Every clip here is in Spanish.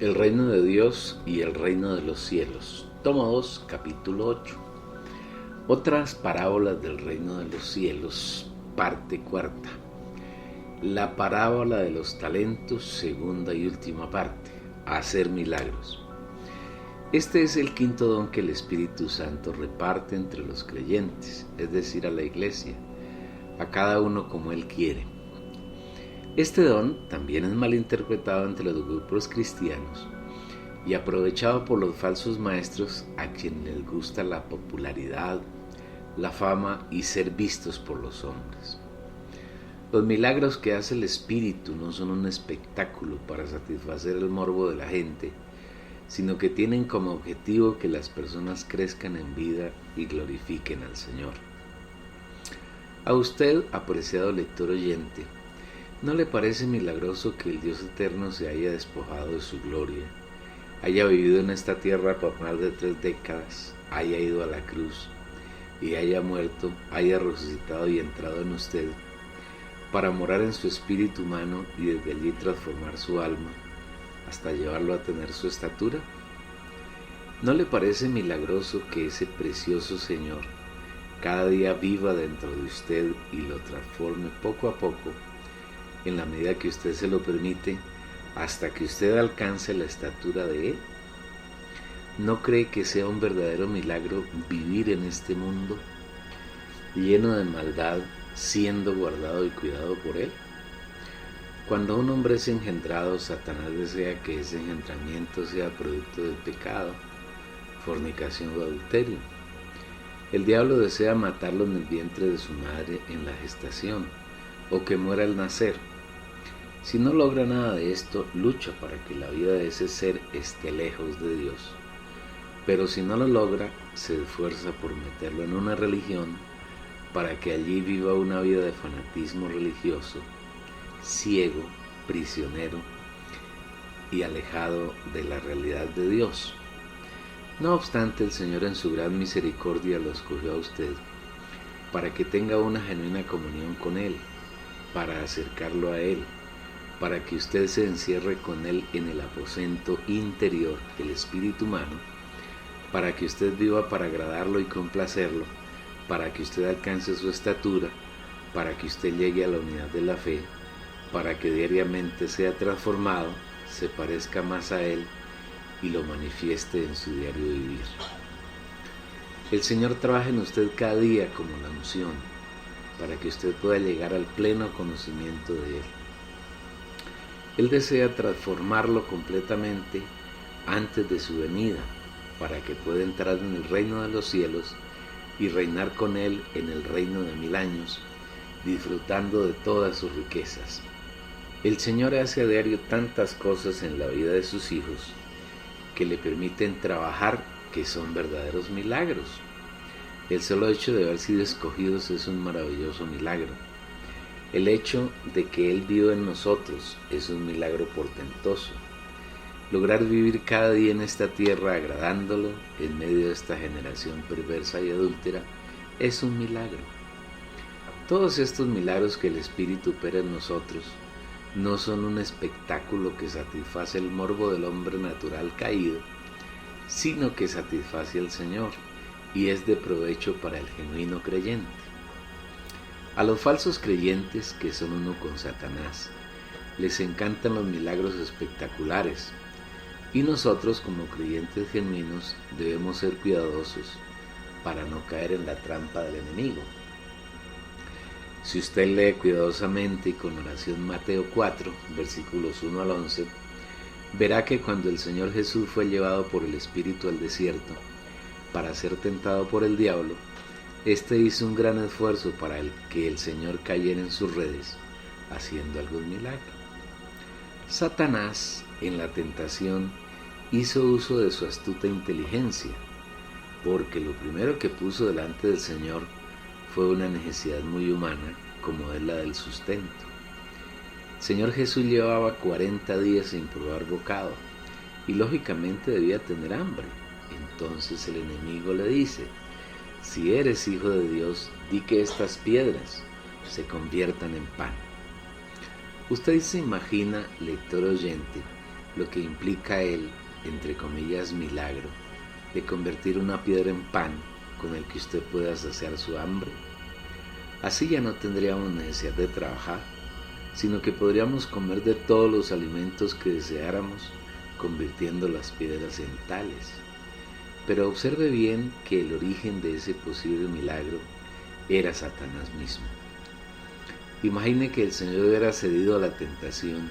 El reino de Dios y el reino de los cielos. Tomo 2, capítulo 8. Otras parábolas del reino de los cielos, parte cuarta. La parábola de los talentos, segunda y última parte. Hacer milagros. Este es el quinto don que el Espíritu Santo reparte entre los creyentes, es decir, a la iglesia, a cada uno como Él quiere. Este don también es malinterpretado entre los grupos cristianos y aprovechado por los falsos maestros a quienes les gusta la popularidad, la fama y ser vistos por los hombres. Los milagros que hace el Espíritu no son un espectáculo para satisfacer el morbo de la gente, sino que tienen como objetivo que las personas crezcan en vida y glorifiquen al Señor. A usted, apreciado lector oyente, ¿no le parece milagroso que el Dios eterno se haya despojado de su gloria, haya vivido en esta tierra por más de 3 décadas, haya ido a la cruz y haya muerto, haya resucitado y entrado en usted, para morar en su espíritu humano y desde allí transformar su alma, hasta llevarlo a tener su estatura? ¿No le parece milagroso que ese precioso Señor cada día viva dentro de usted y lo transforme poco a poco, en la medida que usted se lo permite, hasta que usted alcance la estatura de Él? ¿No cree que sea un verdadero milagro vivir en este mundo lleno de maldad, siendo guardado y cuidado por Él? Cuando un hombre es engendrado, Satanás desea que ese engendramiento sea producto del pecado, fornicación o adulterio. El diablo desea matarlo en el vientre de su madre en la gestación, o que muera al nacer. Si no logra nada de esto, lucha para que la vida de ese ser esté lejos de Dios. Pero si no lo logra, se esfuerza por meterlo en una religión para que allí viva una vida de fanatismo religioso, ciego, prisionero y alejado de la realidad de Dios. No obstante, el Señor en su gran misericordia lo escogió a usted para que tenga una genuina comunión con Él, para acercarlo a Él, para que usted se encierre con Él en el aposento interior, el espíritu humano, para que usted viva para agradarlo y complacerlo, para que usted alcance su estatura, para que usted llegue a la unidad de la fe, para que diariamente sea transformado, se parezca más a Él y lo manifieste en su diario vivir. El Señor trabaja en usted cada día como la unción, para que usted pueda llegar al pleno conocimiento de Él. Él desea transformarlo completamente antes de su venida, para que pueda entrar en el reino de los cielos y reinar con Él en el reino de 1000 años, disfrutando de todas sus riquezas. El Señor hace a diario tantas cosas en la vida de sus hijos que le permiten trabajar, que son verdaderos milagros. El solo hecho de haber sido escogidos es un maravilloso milagro. El hecho de que Él viva en nosotros es un milagro portentoso. Lograr vivir cada día en esta tierra agradándolo en medio de esta generación perversa y adúltera es un milagro. Todos estos milagros que el Espíritu opera en nosotros no son un espectáculo que satisface el morbo del hombre natural caído, sino que satisface al Señor y es de provecho para el genuino creyente. A los falsos creyentes, que son uno con Satanás, les encantan los milagros espectaculares, y nosotros como creyentes genuinos debemos ser cuidadosos para no caer en la trampa del enemigo. Si usted lee cuidadosamente y con oración Mateo 4, versículos 1 al 11, verá que cuando el Señor Jesús fue llevado por el Espíritu al desierto para ser tentado por el diablo, éste hizo un gran esfuerzo para que el Señor cayera en sus redes, haciendo algún milagro. Satanás, en la tentación, hizo uso de su astuta inteligencia, porque lo primero que puso delante del Señor fue una necesidad muy humana, como es la del sustento. El Señor Jesús llevaba 40 días sin probar bocado, y lógicamente debía tener hambre. Entonces el enemigo le dice: si eres hijo de Dios, di que estas piedras se conviertan en pan. Usted se imagina, lector oyente, lo que implica el, entre comillas, milagro de convertir una piedra en pan con el que usted pueda saciar su hambre. Así ya no tendríamos necesidad de trabajar, sino que podríamos comer de todos los alimentos que deseáramos, convirtiendo las piedras en tales. Pero observe bien que el origen de ese posible milagro era Satanás mismo. Imagine que el Señor hubiera cedido a la tentación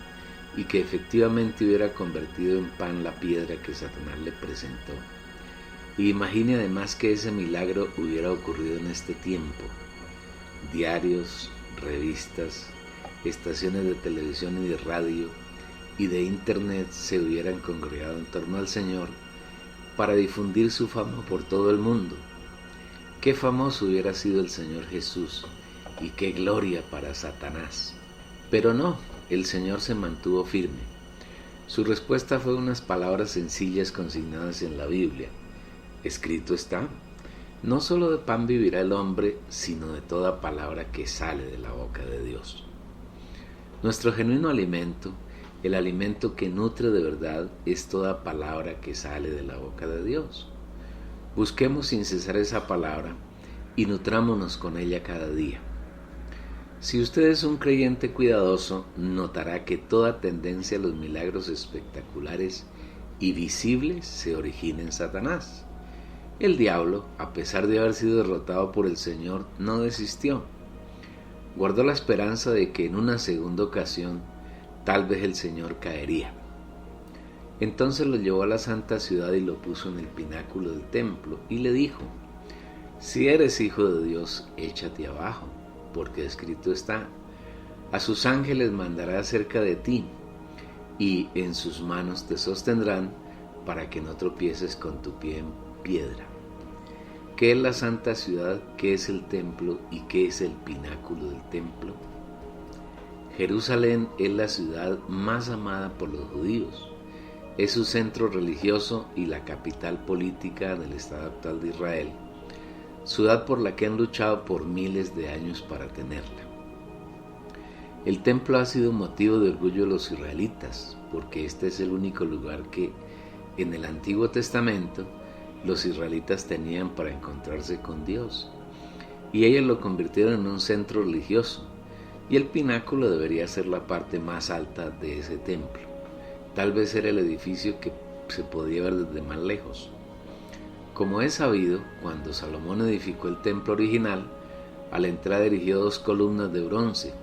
y que efectivamente hubiera convertido en pan la piedra que Satanás le presentó. Y imagine además que ese milagro hubiera ocurrido en este tiempo. Diarios, revistas, estaciones de televisión y de radio y de internet se hubieran congregado en torno al Señor para difundir su fama por todo el mundo. Qué famoso hubiera sido el Señor Jesús y qué gloria para Satanás. Pero no, el Señor se mantuvo firme. Su respuesta fue unas palabras sencillas consignadas en la Biblia. Escrito está: no solo de pan vivirá el hombre, sino de toda palabra que sale de la boca de Dios. Nuestro genuino alimento, el alimento que nutre de verdad, es toda palabra que sale de la boca de Dios. Busquemos sin cesar esa palabra y nutrámonos con ella cada día. Si usted es un creyente cuidadoso, notará que toda tendencia a los milagros espectaculares y visibles se origina en Satanás. El diablo, a pesar de haber sido derrotado por el Señor, no desistió. Guardó la esperanza de que en una segunda ocasión tal vez el Señor caería. Entonces lo llevó a la santa ciudad y lo puso en el pináculo del templo y le dijo: si eres hijo de Dios, échate abajo, porque escrito está: a sus ángeles mandará cerca de ti, y en sus manos te sostendrán para que no tropieces con tu pie en piedra. ¿Qué es la santa ciudad? ¿Qué es el templo? ¿Y qué es el pináculo del templo? Jerusalén es la ciudad más amada por los judíos. Es su centro religioso y la capital política del Estado actual de Israel, ciudad por la que han luchado por miles de años para tenerla. El templo ha sido motivo de orgullo de los israelitas, porque este es el único lugar que, en el Antiguo Testamento, los israelitas tenían para encontrarse con Dios, y ellos lo convirtieron en un centro religioso, y el pináculo debería ser la parte más alta de ese templo. Tal vez era el edificio que se podía ver desde más lejos. Como es sabido, cuando Salomón edificó el templo original, a la entrada erigió 2 columnas de bronce,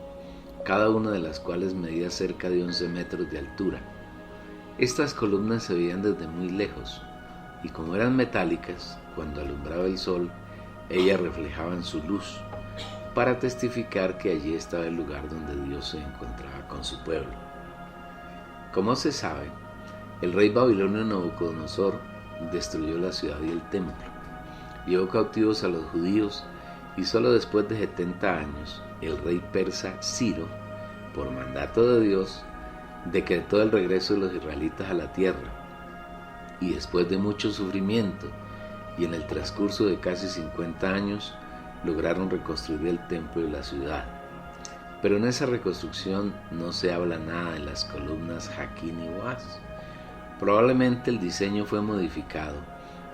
cada una de las cuales medía cerca de 11 metros de altura. Estas columnas se veían desde muy lejos, y como eran metálicas, cuando alumbraba el sol, ellas reflejaban su luz, para testificar que allí estaba el lugar donde Dios se encontraba con su pueblo. Como se sabe, el rey babilonio Nabucodonosor destruyó la ciudad y el templo, llevó cautivos a los judíos, y solo después de 70 años, el rey persa Ciro, por mandato de Dios, decretó el regreso de los israelitas a la tierra. Y después de mucho sufrimiento y en el transcurso de casi 50 años, lograron reconstruir el templo y la ciudad. Pero en esa reconstrucción no se habla nada de las columnas Jaquín y Boaz. Probablemente el diseño fue modificado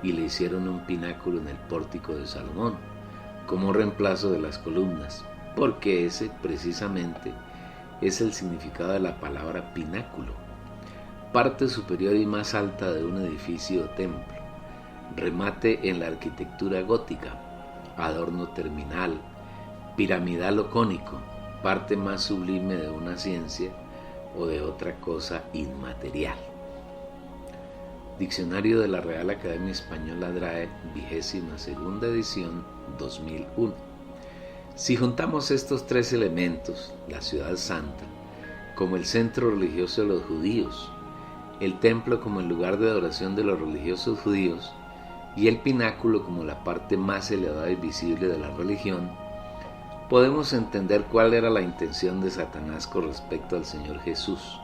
y le hicieron un pináculo en el pórtico de Salomón, como un reemplazo de las columnas, porque ese precisamente es el significado de la palabra pináculo: parte superior y más alta de un edificio o templo, remate en la arquitectura gótica, adorno terminal, piramidal o cónico, parte más sublime de una ciencia o de otra cosa inmaterial. Diccionario de la Real Academia Española DRAE, 22ª edición, 2001. Si juntamos estos 3 elementos, la ciudad santa, como el centro religioso de los judíos, el templo como el lugar de adoración de los religiosos judíos, y el pináculo como la parte más elevada y visible de la religión, podemos entender cuál era la intención de Satanás con respecto al Señor Jesús.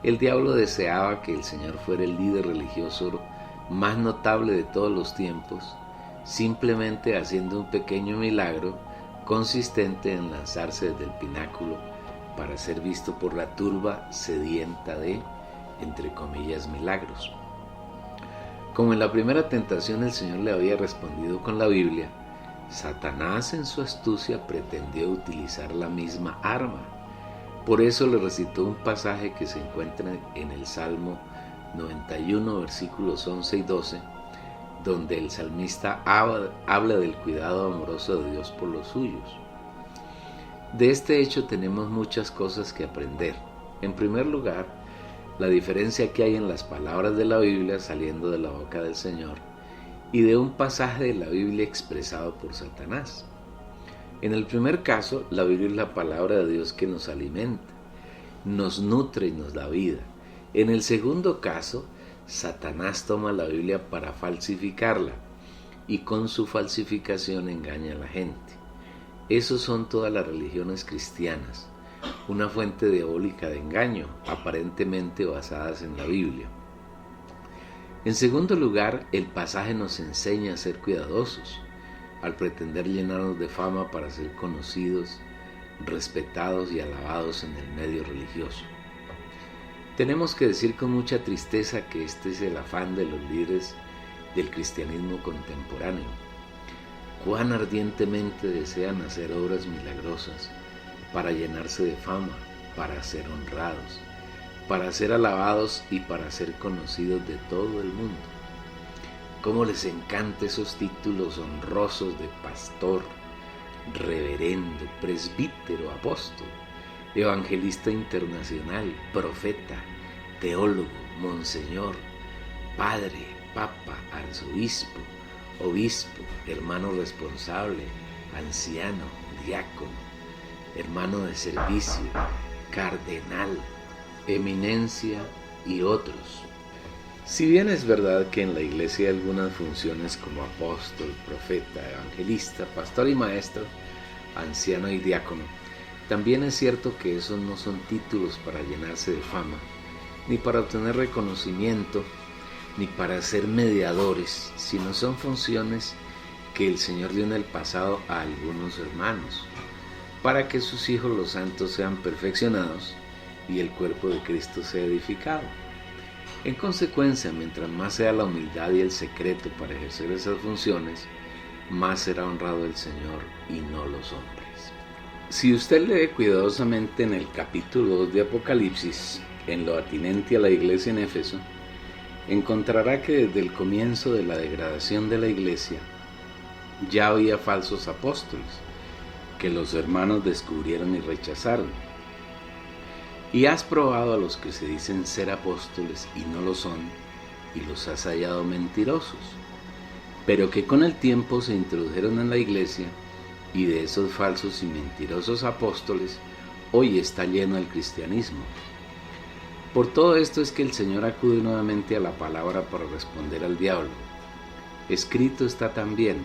El diablo deseaba que el Señor fuera el líder religioso más notable de todos los tiempos, simplemente haciendo un pequeño milagro consistente en lanzarse desde el pináculo para ser visto por la turba sedienta de entre comillas, milagros. Como en la primera tentación el Señor le había respondido con la Biblia, Satanás en su astucia pretendió utilizar la misma arma. Por eso le recitó un pasaje que se encuentra en el Salmo 91, versículos 11 y 12, donde el salmista habla del cuidado amoroso de Dios por los suyos. De este hecho tenemos muchas cosas que aprender. En primer lugar, la diferencia que hay en las palabras de la Biblia saliendo de la boca del Señor y de un pasaje de la Biblia expresado por Satanás. En el primer caso, la Biblia es la palabra de Dios que nos alimenta, nos nutre y nos da vida. En el segundo caso, Satanás toma la Biblia para falsificarla y con su falsificación engaña a la gente. Esos son todas las religiones cristianas, una fuente diabólica de engaño, aparentemente basadas en la Biblia. En segundo lugar, el pasaje nos enseña a ser cuidadosos, al pretender llenarnos de fama para ser conocidos, respetados y alabados en el medio religioso. Tenemos que decir con mucha tristeza que este es el afán de los líderes del cristianismo contemporáneo. Cuán ardientemente desean hacer obras milagrosas para llenarse de fama, para ser honrados, para ser alabados y para ser conocidos de todo el mundo. Cómo les encanta esos títulos honrosos de pastor, reverendo, presbítero, apóstol, evangelista internacional, profeta, teólogo, monseñor, padre, papa, arzobispo, obispo, hermano responsable, anciano, diácono, hermano de servicio, cardenal, eminencia y otros. Si bien es verdad que en la iglesia hay algunas funciones como apóstol, profeta, evangelista, pastor y maestro, anciano y diácono, también es cierto que esos no son títulos para llenarse de fama, ni para obtener reconocimiento, ni para ser mediadores, sino son funciones que el Señor dio en el pasado a algunos hermanos, para que sus hijos los santos sean perfeccionados y el cuerpo de Cristo sea edificado. En consecuencia, mientras más sea la humildad y el secreto para ejercer esas funciones, más será honrado el Señor y no los hombres. Si usted lee cuidadosamente en el capítulo 2 de Apocalipsis, en lo atinente a la iglesia en Éfeso, encontrará que desde el comienzo de la degradación de la iglesia ya había falsos apóstoles, que los hermanos descubrieron y rechazaron. Y has probado a los que se dicen ser apóstoles y no lo son, y los has hallado mentirosos, pero que con el tiempo se introdujeron en la iglesia, y de esos falsos y mentirosos apóstoles hoy está lleno el cristianismo. Por todo esto es que el Señor acude nuevamente a la palabra para responder al diablo. Escrito está también: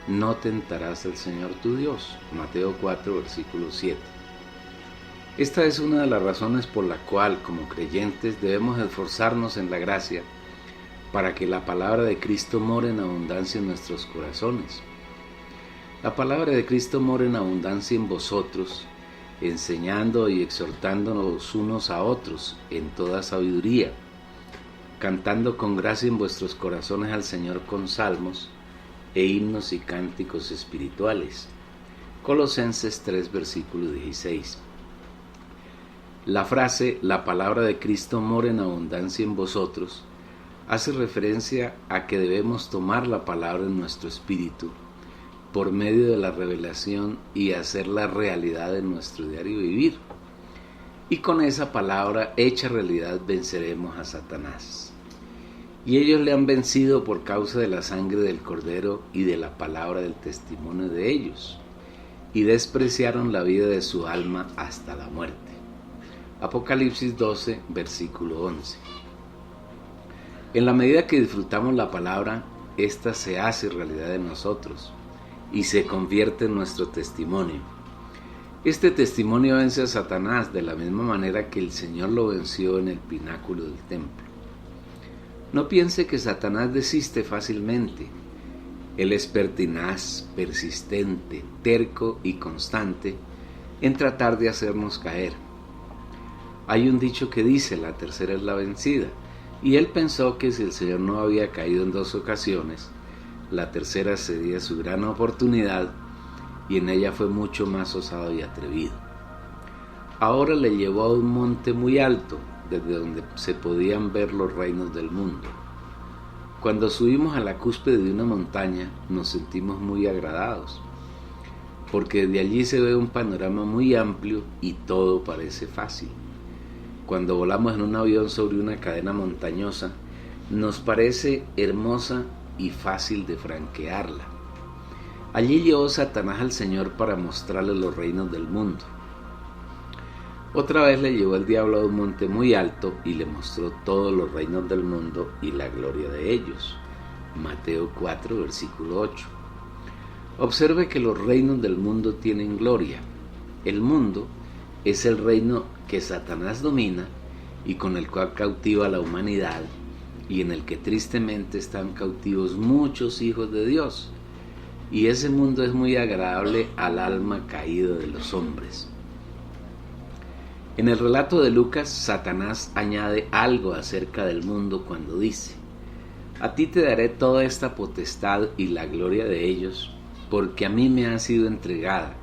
no tentarás al Señor tu Dios. Mateo 4, versículo 7. Esta es una de las razones por la cual, como creyentes, debemos esforzarnos en la gracia para que la palabra de Cristo more en abundancia en nuestros corazones. La palabra de Cristo more en abundancia en vosotros, enseñando y exhortándonos unos a otros en toda sabiduría, cantando con gracia en vuestros corazones al Señor con salmos e himnos y cánticos espirituales. Colosenses 3, versículo 16. La frase «la palabra de Cristo mora en abundancia en vosotros» hace referencia a que debemos tomar la palabra en nuestro espíritu por medio de la revelación y hacerla realidad en nuestro diario vivir. Y con esa palabra hecha realidad venceremos a Satanás. Y ellos le han vencido por causa de la sangre del Cordero y de la palabra del testimonio de ellos, y despreciaron la vida de su alma hasta la muerte. Apocalipsis 12, versículo 11. En la medida que disfrutamos la palabra, ésta se hace realidad en nosotros y se convierte en nuestro testimonio. Este testimonio vence a Satanás de la misma manera que el Señor lo venció en el pináculo del templo. No piense que Satanás desiste fácilmente. Él es pertinaz, persistente, terco y constante en tratar de hacernos caer. Hay un dicho que dice: la tercera es la vencida, y él pensó que si el Señor no había caído en 2 ocasiones, la tercera sería su gran oportunidad, y en ella fue mucho más osado y atrevido. Ahora le llevó a un monte muy alto, desde donde se podían ver los reinos del mundo. Cuando subimos a la cúspide de una montaña, nos sentimos muy agradados, porque desde allí se ve un panorama muy amplio y todo parece fácil. Cuando volamos en un avión sobre una cadena montañosa, nos parece hermosa y fácil de franquearla. Allí llevó Satanás al Señor para mostrarle los reinos del mundo. Otra vez le llevó el diablo a un monte muy alto y le mostró todos los reinos del mundo y la gloria de ellos. Mateo 4, versículo 8. Observe que los reinos del mundo tienen gloria. El mundo es el reino que Satanás domina y con el cual cautiva a la humanidad, y en el que tristemente están cautivos muchos hijos de Dios. Y ese mundo es muy agradable al alma caída de los hombres. En el relato de Lucas, Satanás añade algo acerca del mundo cuando dice: a ti te daré toda esta potestad y la gloria de ellos, porque a mí me ha sido entregada,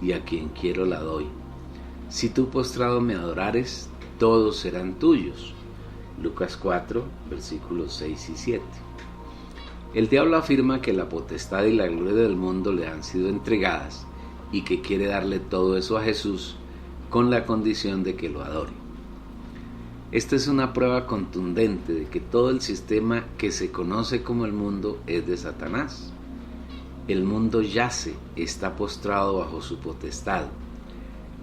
y a quien quiero la doy. Si tú postrado me adorares, todos serán tuyos. Lucas 4, versículos 6 y 7. El diablo afirma que la potestad y la gloria del mundo le han sido entregadas y que quiere darle todo eso a Jesús con la condición de que lo adore. Esta es una prueba contundente de que todo el sistema que se conoce como el mundo es de Satanás. El mundo yace, está postrado bajo su potestad.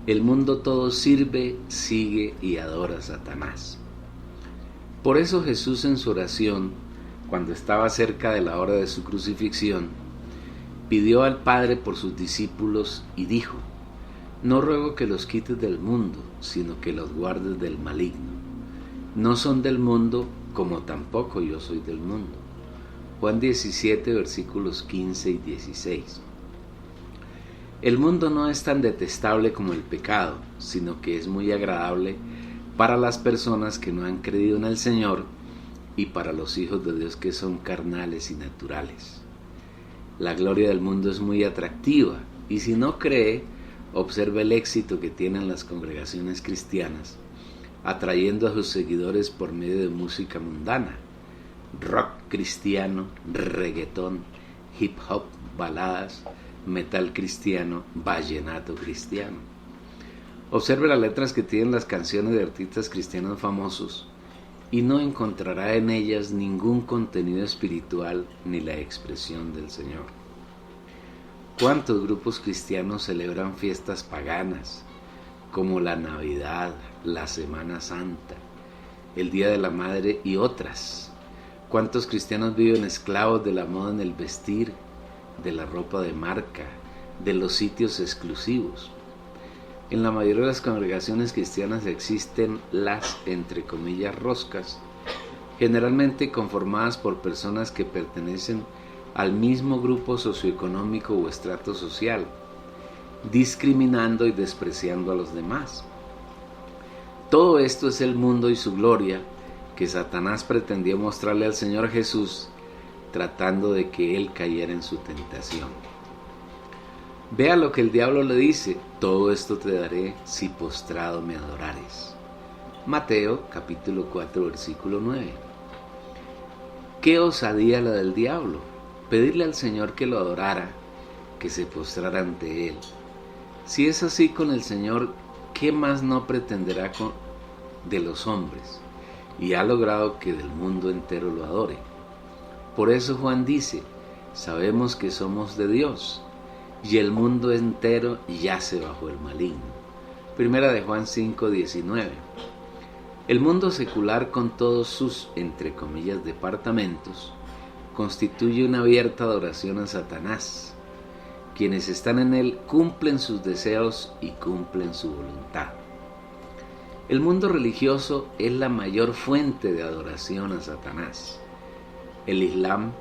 El mundo todo sirve, sigue y adora a Satanás. Por eso Jesús en su oración, cuando estaba cerca de la hora de su crucifixión, pidió al Padre por sus discípulos y dijo: no ruego que los quites del mundo, sino que los guardes del maligno. No son del mundo, como tampoco yo soy del mundo. Juan 17, versículos 15 y 16. El mundo no es tan detestable como el pecado, sino que es muy agradable para las personas que no han creído en el Señor y para los hijos de Dios que son carnales y naturales. La gloria del mundo es muy atractiva, y si no cree, observa el éxito que tienen las congregaciones cristianas, atrayendo a sus seguidores por medio de música mundana, rock cristiano, reggaetón, hip hop, baladas, metal cristiano, vallenato cristiano. Observe las letras que tienen las canciones de artistas cristianos famosos y no encontrará en ellas ningún contenido espiritual ni la expresión del Señor. ¿Cuántos grupos cristianos celebran fiestas paganas, como la Navidad, la Semana Santa, el Día de la Madre y otras? ¿Cuántos cristianos viven esclavos de la moda en el vestir, de la ropa de marca, de los sitios exclusivos? En la mayoría de las congregaciones cristianas existen las, entre comillas, roscas, generalmente conformadas por personas que pertenecen al mismo grupo socioeconómico o estrato social, discriminando y despreciando a los demás. Todo esto es el mundo y su gloria que Satanás pretendió mostrarle al Señor Jesús, tratando de que él cayera en su tentación. Vea lo que el diablo le dice: todo esto te daré si postrado me adorares. Mateo capítulo 4 versículo 9. Qué osadía la del diablo, pedirle al Señor que lo adorara, que se postrara ante él. Si es así con el Señor, ¿qué más no pretenderá de los hombres? Y ha logrado que del mundo entero lo adore. Por eso Juan dice: sabemos que somos de Dios, y el mundo entero yace bajo el maligno. Primera de Juan 5:19. El mundo secular, con todos sus, entre comillas, departamentos, constituye una abierta adoración a Satanás. Quienes están en él cumplen sus deseos y cumplen su voluntad. El mundo religioso es la mayor fuente de adoración a Satanás. El Islam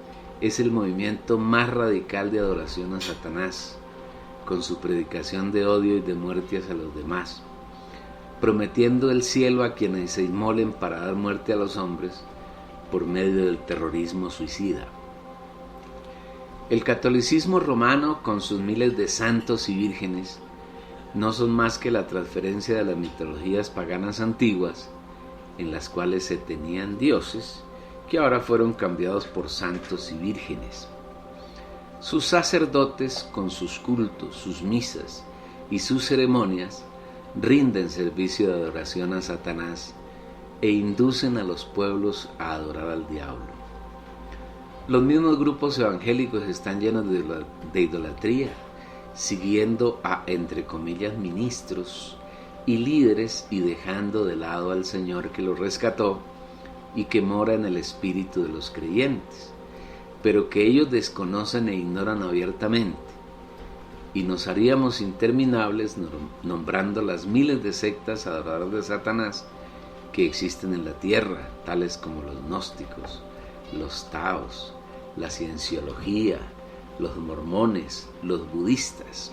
es el movimiento más radical de adoración a Satanás, con su predicación de odio y de muerte hacia los demás. prometiendo el cielo a quienes se inmolen para dar muerte a los hombres por medio del terrorismo suicida. El catolicismo romano, con sus miles de santos y vírgenes, no son más que la transferencia de las mitologías paganas antiguas, en las cuales se tenían dioses, que ahora fueron cambiados por santos y vírgenes. Sus sacerdotes, con sus cultos, sus misas y sus ceremonias, rinden servicio de adoración a Satanás e inducen a los pueblos a adorar al diablo. Los mismos grupos evangélicos están llenos de idolatría, siguiendo a, entre comillas, ministros y líderes y dejando de lado al Señor que los rescató y que mora en el espíritu de los creyentes, pero que ellos desconocen e ignoran abiertamente. Y nos haríamos interminables nombrando las miles de sectas adoradoras de Satanás que existen en la tierra, tales como los gnósticos, los taos, la cienciología, los mormones, los budistas.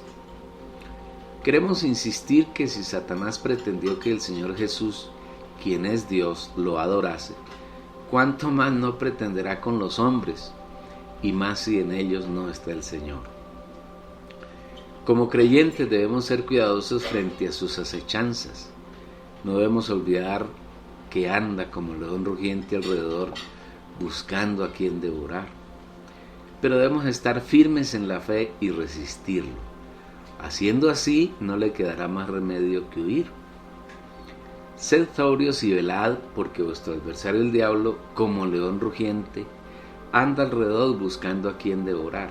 Queremos insistir que si Satanás pretendió que el Señor Jesús, quien es Dios, lo adorase, ¿cuánto más no pretenderá con los hombres? Y más si en ellos no está el Señor. Como creyentes debemos ser cuidadosos frente a sus acechanzas. No debemos olvidar que anda como león rugiente alrededor, buscando a quien devorar. Pero debemos estar firmes en la fe y resistirlo. Haciendo así, no le quedará más remedio que huir. Sed sobrios y velad, porque vuestro adversario el diablo, como león rugiente, anda alrededor buscando a quien devorar,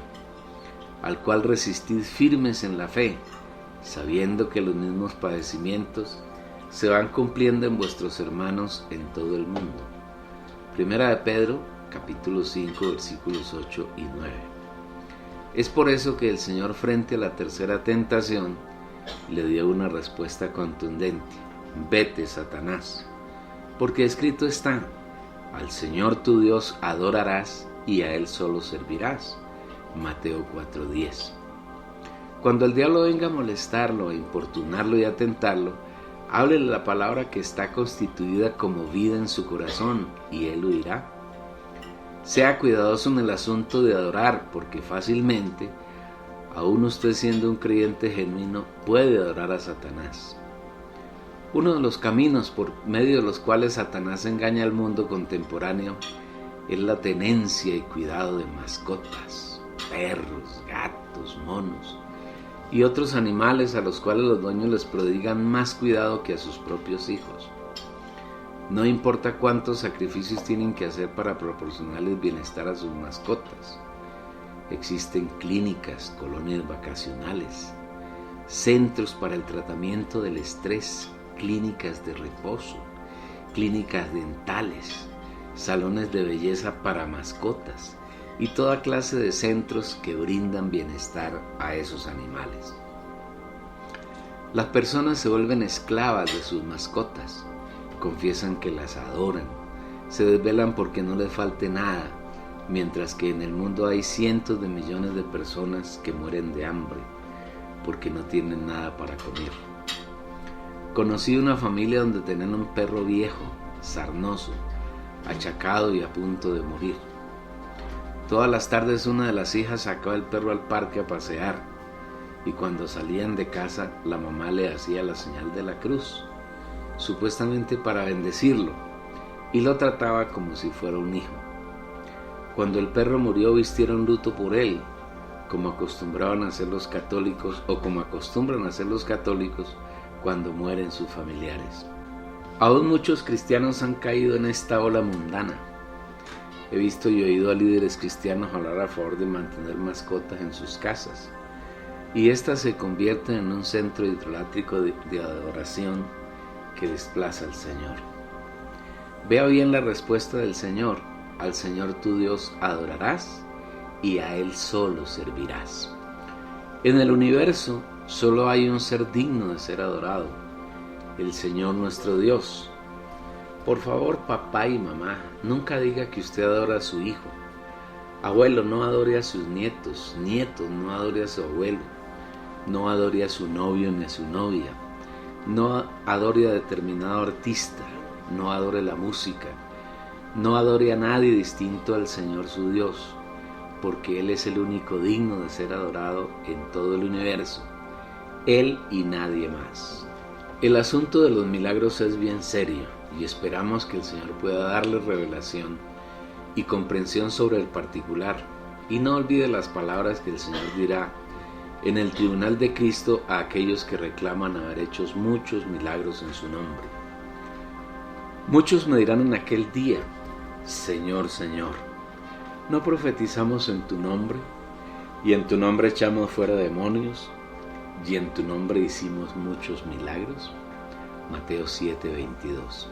al cual resistid firmes en la fe, sabiendo que los mismos padecimientos se van cumpliendo en vuestros hermanos en todo el mundo. Primera de Pedro, capítulo 5, versículos 8 y 9. Es por eso que el Señor, frente a la tercera tentación, le dio una respuesta contundente: vete, Satanás, porque escrito está: al Señor tu Dios adorarás y a Él solo servirás. Mateo 4:10. Cuando el diablo venga a molestarlo, a importunarlo y a tentarlo, háblele la palabra que está constituida como vida en su corazón, y él huirá. Sea cuidadoso en el asunto de adorar, porque fácilmente, aun usted siendo un creyente genuino, puede adorar a Satanás. Uno de los caminos por medio de los cuales Satanás engaña al mundo contemporáneo es la tenencia y cuidado de mascotas, perros, gatos, monos y otros animales a los cuales los dueños les prodigan más cuidado que a sus propios hijos. No importa cuántos sacrificios tienen que hacer para proporcionarles bienestar a sus mascotas. Existen clínicas, colonias vacacionales, centros para el tratamiento del estrés, clínicas de reposo, clínicas dentales, salones de belleza para mascotas y toda clase de centros que brindan bienestar a esos animales. Las personas se vuelven esclavas de sus mascotas, confiesan que las adoran, se desvelan porque no les falte nada, mientras que en el mundo hay cientos de millones de personas que mueren de hambre porque no tienen nada para comer. Conocí una familia donde tenían un perro viejo, sarnoso, achacado y a punto de morir. Todas las tardes una de las hijas sacaba al perro al parque a pasear, y cuando salían de casa la mamá le hacía la señal de la cruz, supuestamente para bendecirlo, y lo trataba como si fuera un hijo. Cuando el perro murió, vistieron luto por él, como acostumbraban a hacer los católicos, o como acostumbran a hacer los católicos cuando mueren sus familiares. Aún muchos cristianos han caído en esta ola mundana. He visto y oído a líderes cristianos hablar a favor de mantener mascotas en sus casas, y éstas se convierten en un centro idolátrico de adoración que desplaza al Señor. Vea bien la respuesta del Señor: al Señor tu Dios adorarás y a Él solo servirás. En el universo solo hay un ser digno de ser adorado: el Señor nuestro Dios. Por favor, papá y mamá, nunca diga que usted adora a su hijo. Abuelo, no adore a sus nietos. Nietos, no adore a su abuelo. No adore a su novio ni a su novia. No adore a determinado artista, no adore la música, no adore a nadie distinto al Señor su Dios, porque Él es el único digno de ser adorado en todo el universo, Él y nadie más. El asunto de los milagros es bien serio y esperamos que el Señor pueda darle revelación y comprensión sobre el particular, y no olvide las palabras que el Señor dirá en el tribunal de Cristo a aquellos que reclaman haber hecho muchos milagros en su nombre. Muchos me dirán en aquel día: Señor, Señor, ¿no profetizamos en tu nombre? Y en tu nombre echamos fuera demonios, y en tu nombre hicimos muchos milagros. Mateo 7:22.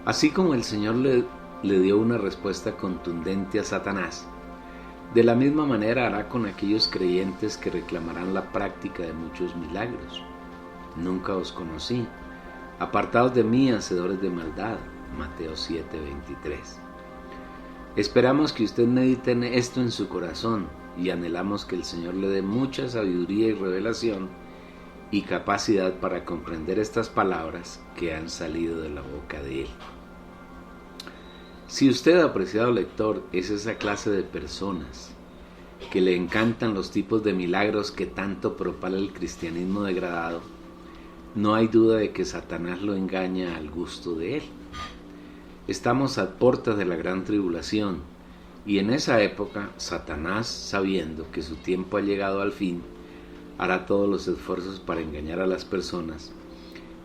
Así como el Señor le dio una respuesta contundente a Satanás, de la misma manera hará con aquellos creyentes que reclamarán la práctica de muchos milagros. Nunca os conocí, apartados de mí, hacedores de maldad. Mateo 7:23. Esperamos que usted medite en esto en su corazón y anhelamos que el Señor le dé mucha sabiduría y revelación y capacidad para comprender estas palabras que han salido de la boca de Él. Si usted, apreciado lector, es esa clase de personas que le encantan los tipos de milagros que tanto propala el cristianismo degradado, no hay duda de que Satanás lo engaña al gusto de él. Estamos a puertas de la gran tribulación, y en esa época Satanás, sabiendo que su tiempo ha llegado al fin, hará todos los esfuerzos para engañar a las personas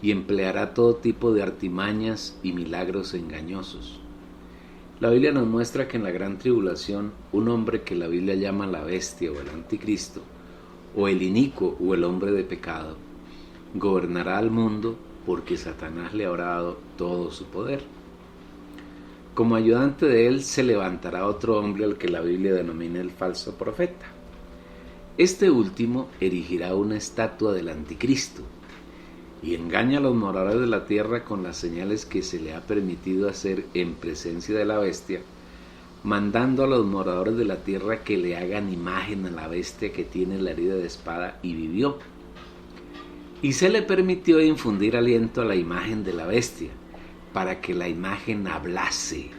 y empleará todo tipo de artimañas y milagros engañosos. La Biblia nos muestra que en la gran tribulación un hombre que la Biblia llama la bestia o el anticristo, o el inicuo o el hombre de pecado, gobernará al mundo porque Satanás le habrá dado todo su poder. Como ayudante de él se levantará otro hombre al que la Biblia denomina el falso profeta. Este último erigirá una estatua del anticristo y engaña a los moradores de la tierra con las señales que se le ha permitido hacer en presencia de la bestia, mandando a los moradores de la tierra que le hagan imagen a la bestia que tiene la herida de espada y vivió. Y se le permitió infundir aliento a la imagen de la bestia, para que la imagen hablase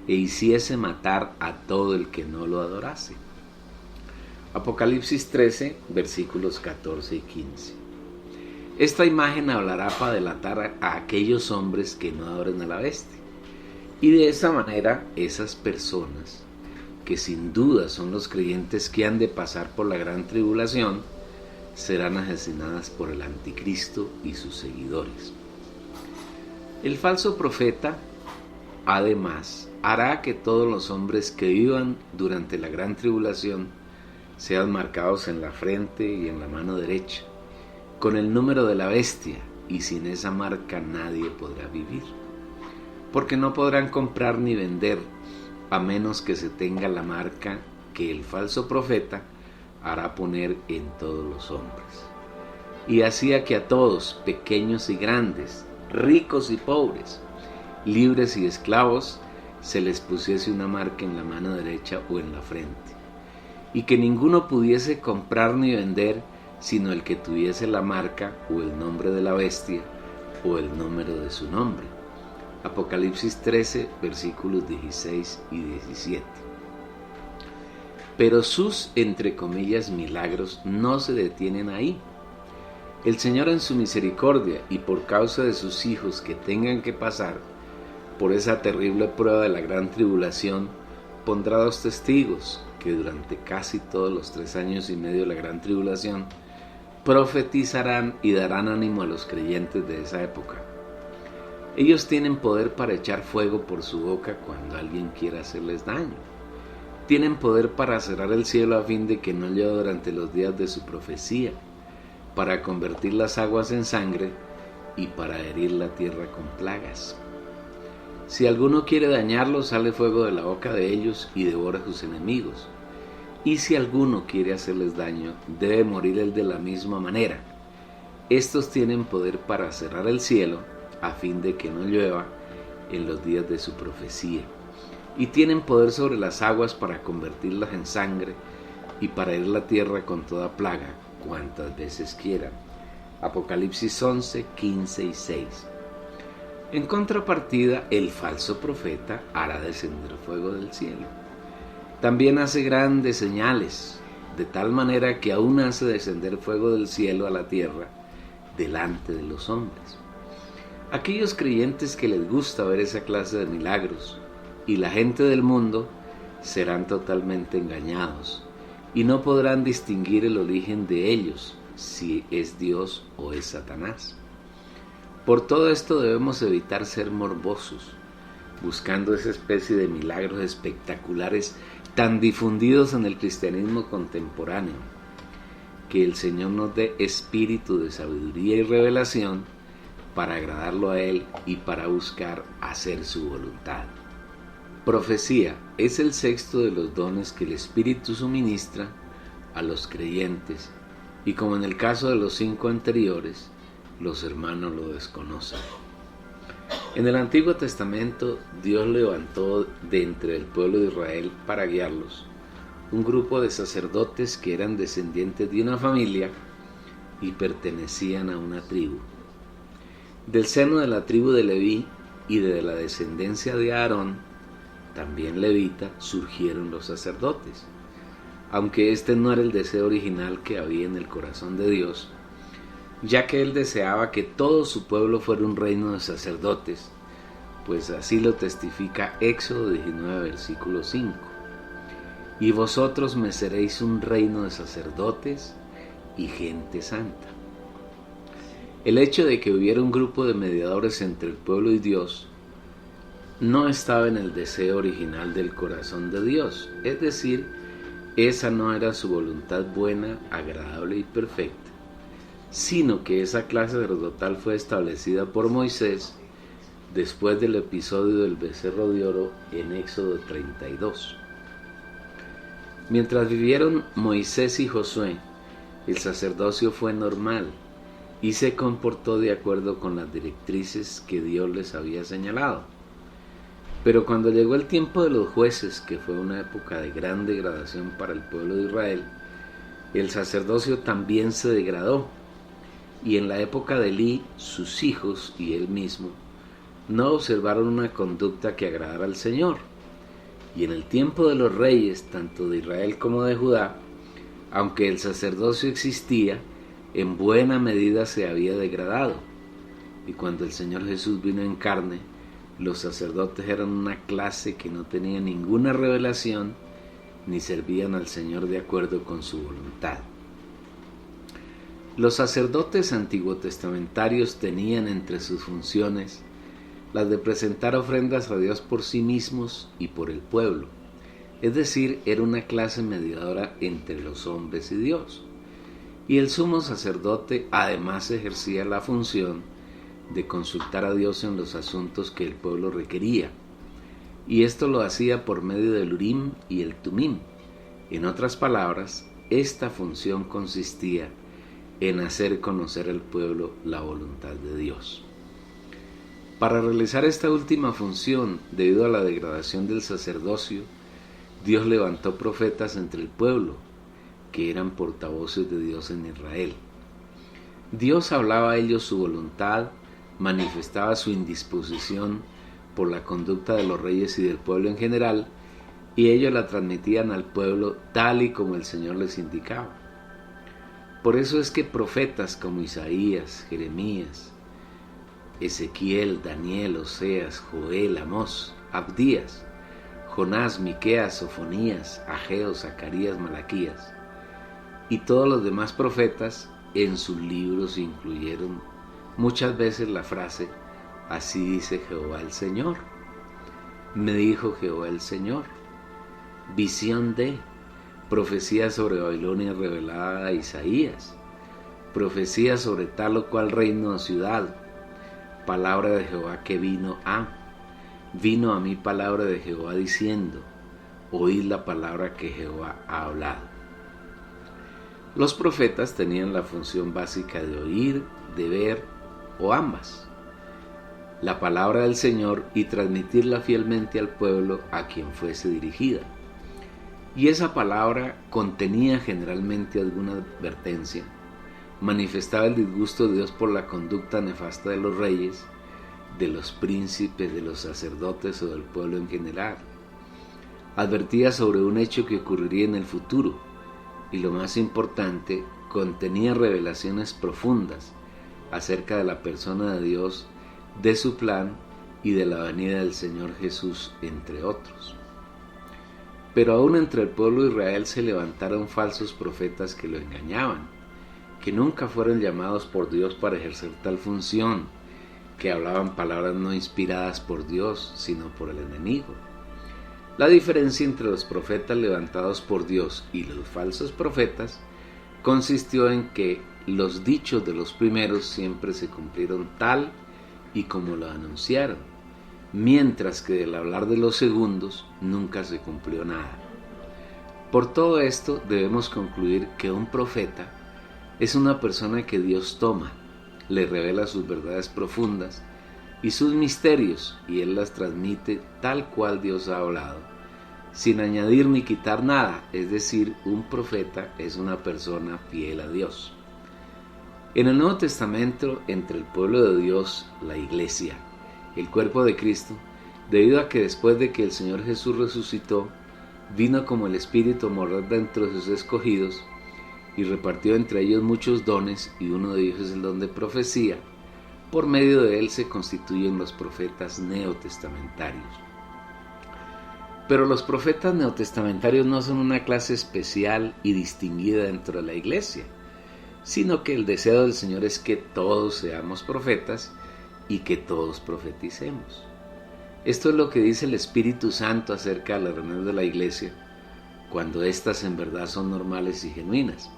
e hiciese matar a todo el que no lo adorase. Apocalipsis 13, versículos 14 y 15. Esta imagen hablará para delatar a aquellos hombres que no adoren a la bestia. Y de esa manera, esas personas, que sin duda son los creyentes que han de pasar por la gran tribulación, serán asesinadas por el anticristo y sus seguidores. El falso profeta, además, hará que todos los hombres que vivan durante la gran tribulación sean marcados en la frente y en la mano derecha, con el número de la bestia, y sin esa marca nadie podrá vivir, porque no podrán comprar ni vender a menos que se tenga la marca que el falso profeta hará poner en todos los hombres. Y hacía que a todos, pequeños y grandes, ricos y pobres, libres y esclavos, se les pusiese una marca en la mano derecha o en la frente, y que ninguno pudiese comprar ni vender sino el que tuviese la marca o el nombre de la bestia o el número de su nombre. Apocalipsis 13, versículos 16 y 17. Pero sus, entre comillas, milagros no se detienen ahí. El Señor, en su misericordia y por causa de sus hijos que tengan que pasar por esa terrible prueba de la gran tribulación, pondrá 2 testigos que durante casi todos los 3 años y medio de la gran tribulación profetizarán y darán ánimo a los creyentes de esa época. Ellos tienen poder para echar fuego por su boca cuando alguien quiera hacerles daño. Tienen poder para cerrar el cielo a fin de que no llueva durante los días de su profecía, para convertir las aguas en sangre y para herir la tierra con plagas. Si alguno quiere dañarlos, sale fuego de la boca de ellos y devora a sus enemigos. Y si alguno quiere hacerles daño, debe morir él de la misma manera. Estos tienen poder para cerrar el cielo a fin de que no llueva en los días de su profecía. Y tienen poder sobre las aguas para convertirlas en sangre y para herir la tierra con toda plaga, cuantas veces quieran. Apocalipsis 11, 15 y 6. En contrapartida, el falso profeta hará descender fuego del cielo. También hace grandes señales, de tal manera que aún hace descender fuego del cielo a la tierra delante de los hombres. Aquellos creyentes que les gusta ver esa clase de milagros y la gente del mundo serán totalmente engañados y no podrán distinguir el origen de ellos, si es Dios o es Satanás. Por todo esto debemos evitar ser morbosos, buscando esa especie de milagros espectaculares tan difundidos en el cristianismo contemporáneo. Que el Señor nos dé espíritu de sabiduría y revelación para agradarlo a Él y para buscar hacer su voluntad. Profecía es el sexto de los dones que el Espíritu suministra a los creyentes, y como en el caso de los 5 anteriores, los hermanos lo desconocen. En el Antiguo Testamento, Dios levantó de entre el pueblo de Israel para guiarlos un grupo de sacerdotes que eran descendientes de una familia y pertenecían a una tribu. Del seno de la tribu de Leví y de la descendencia de Aarón, también levita, surgieron los sacerdotes. Aunque este no era el deseo original que había en el corazón de Dios, ya que Él deseaba que todo su pueblo fuera un reino de sacerdotes, pues así lo testifica Éxodo 19, versículo 5. Y vosotros me seréis un reino de sacerdotes y gente santa. El hecho de que hubiera un grupo de mediadores entre el pueblo y Dios no estaba en el deseo original del corazón de Dios, es decir, esa no era su voluntad buena, agradable y perfecta, sino que esa clase sacerdotal fue establecida por Moisés después del episodio del becerro de oro en Éxodo 32. Mientras vivieron Moisés y Josué, el sacerdocio fue normal y se comportó de acuerdo con las directrices que Dios les había señalado. Pero cuando llegó el tiempo de los jueces, que fue una época de gran degradación para el pueblo de Israel, el sacerdocio también se degradó, y en la época de Elí, sus hijos y él mismo no observaron una conducta que agradara al Señor. Y en el tiempo de los reyes, tanto de Israel como de Judá, aunque el sacerdocio existía, en buena medida se había degradado. Y cuando el Señor Jesús vino en carne, los sacerdotes eran una clase que no tenía ninguna revelación ni servían al Señor de acuerdo con su voluntad. Los sacerdotes antiguotestamentarios tenían entre sus funciones las de presentar ofrendas a Dios por sí mismos y por el pueblo, es decir, era una clase mediadora entre los hombres y Dios. Y el sumo sacerdote además ejercía la función de consultar a Dios en los asuntos que el pueblo requería, y esto lo hacía por medio del Urim y el Tumim. En otras palabras, esta función consistía en hacer conocer al pueblo la voluntad de Dios. Para realizar esta última función, debido a la degradación del sacerdocio, Dios levantó profetas entre el pueblo, que eran portavoces de Dios en Israel. Dios hablaba a ellos su voluntad, manifestaba su indisposición por la conducta de los reyes y del pueblo en general, y ellos la transmitían al pueblo tal y como el Señor les indicaba. Por eso es que profetas como Isaías, Jeremías, Ezequiel, Daniel, Oseas, Joel, Amós, Abdías, Jonás, Miqueas, Sofonías, Ageo, Zacarías, Malaquías y todos los demás profetas en sus libros incluyeron muchas veces la frase: así dice Jehová el Señor, me dijo Jehová el Señor, visión de, profecía sobre Babilonia revelada a Isaías, profecía sobre tal o cual reino o ciudad, palabra de Jehová que vino a mí palabra de Jehová diciendo, oíd la palabra que Jehová ha hablado. Los profetas tenían la función básica de oír, de ver o ambas la palabra del Señor y transmitirla fielmente al pueblo a quien fuese dirigida. Y esa palabra contenía generalmente alguna advertencia manifestaba el disgusto de Dios por la conducta nefasta de los reyes, de los príncipes, de los sacerdotes o del pueblo en general. Advertía sobre un hecho que ocurriría en el futuro y, lo más importante, contenía revelaciones profundas acerca de la persona de Dios, de su plan y de la venida del Señor Jesús, entre otros. Pero aún entre el pueblo de Israel se levantaron falsos profetas que lo engañaban, que nunca fueron llamados por Dios para ejercer tal función, que hablaban palabras no inspiradas por Dios, sino por el enemigo. La diferencia entre los profetas levantados por Dios y los falsos profetas consistió en que los dichos de los primeros siempre se cumplieron tal y como lo anunciaron, mientras que del hablar de los segundos nunca se cumplió nada. Por todo esto debemos concluir que un profeta es una persona que Dios toma, le revela sus verdades profundas y sus misterios, y él las transmite tal cual Dios ha hablado, sin añadir ni quitar nada. Es decir, un profeta es una persona fiel a Dios. En el Nuevo Testamento, entre el pueblo de Dios, la Iglesia, el cuerpo de Cristo, debido a que después de que el Señor Jesús resucitó, vino como el Espíritu a morar dentro de sus escogidos y repartió entre ellos muchos dones, y uno de ellos es el don de profecía. Por medio de él se constituyen los profetas neotestamentarios. Pero los profetas neotestamentarios no son una clase especial y distinguida dentro de la Iglesia, sino que el deseo del Señor es que todos seamos profetas y que todos profeticemos. Esto es lo que dice el Espíritu Santo acerca de las reuniones de la Iglesia, cuando éstas en verdad son normales y genuinas.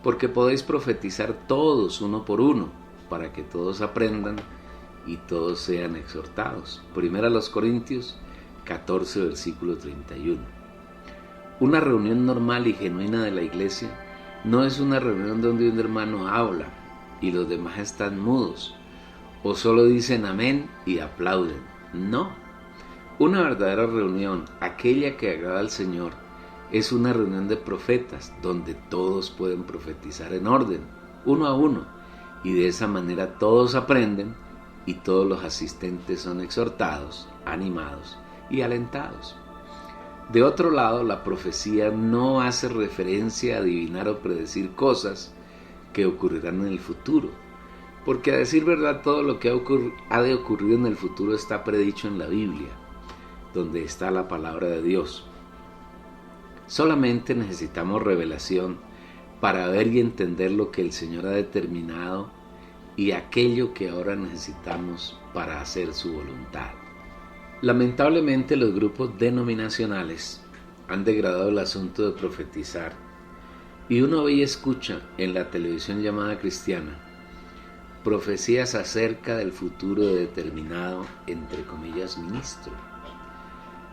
Porque podéis profetizar todos uno por uno, para que todos aprendan y todos sean exhortados. Primera a los Corintios 14, versículo 31. Una reunión normal y genuina de la Iglesia no es una reunión donde un hermano habla y los demás están mudos, o solo dicen amén y aplauden. No. Una verdadera reunión, aquella que agrada al Señor, es una reunión de profetas donde todos pueden profetizar en orden, uno a uno, y de esa manera todos aprenden y todos los asistentes son exhortados, animados y alentados. De otro lado, la profecía no hace referencia a adivinar o predecir cosas que ocurrirán en el futuro, porque a decir verdad todo lo que ha de ocurrir en el futuro está predicho en la Biblia, donde está la palabra de Dios. Solamente necesitamos revelación para ver y entender lo que el Señor ha determinado y aquello que ahora necesitamos para hacer su voluntad. Lamentablemente, los grupos denominacionales han degradado el asunto de profetizar, y uno ve y escucha en la televisión llamada cristiana profecías acerca del futuro de determinado, entre comillas, ministro,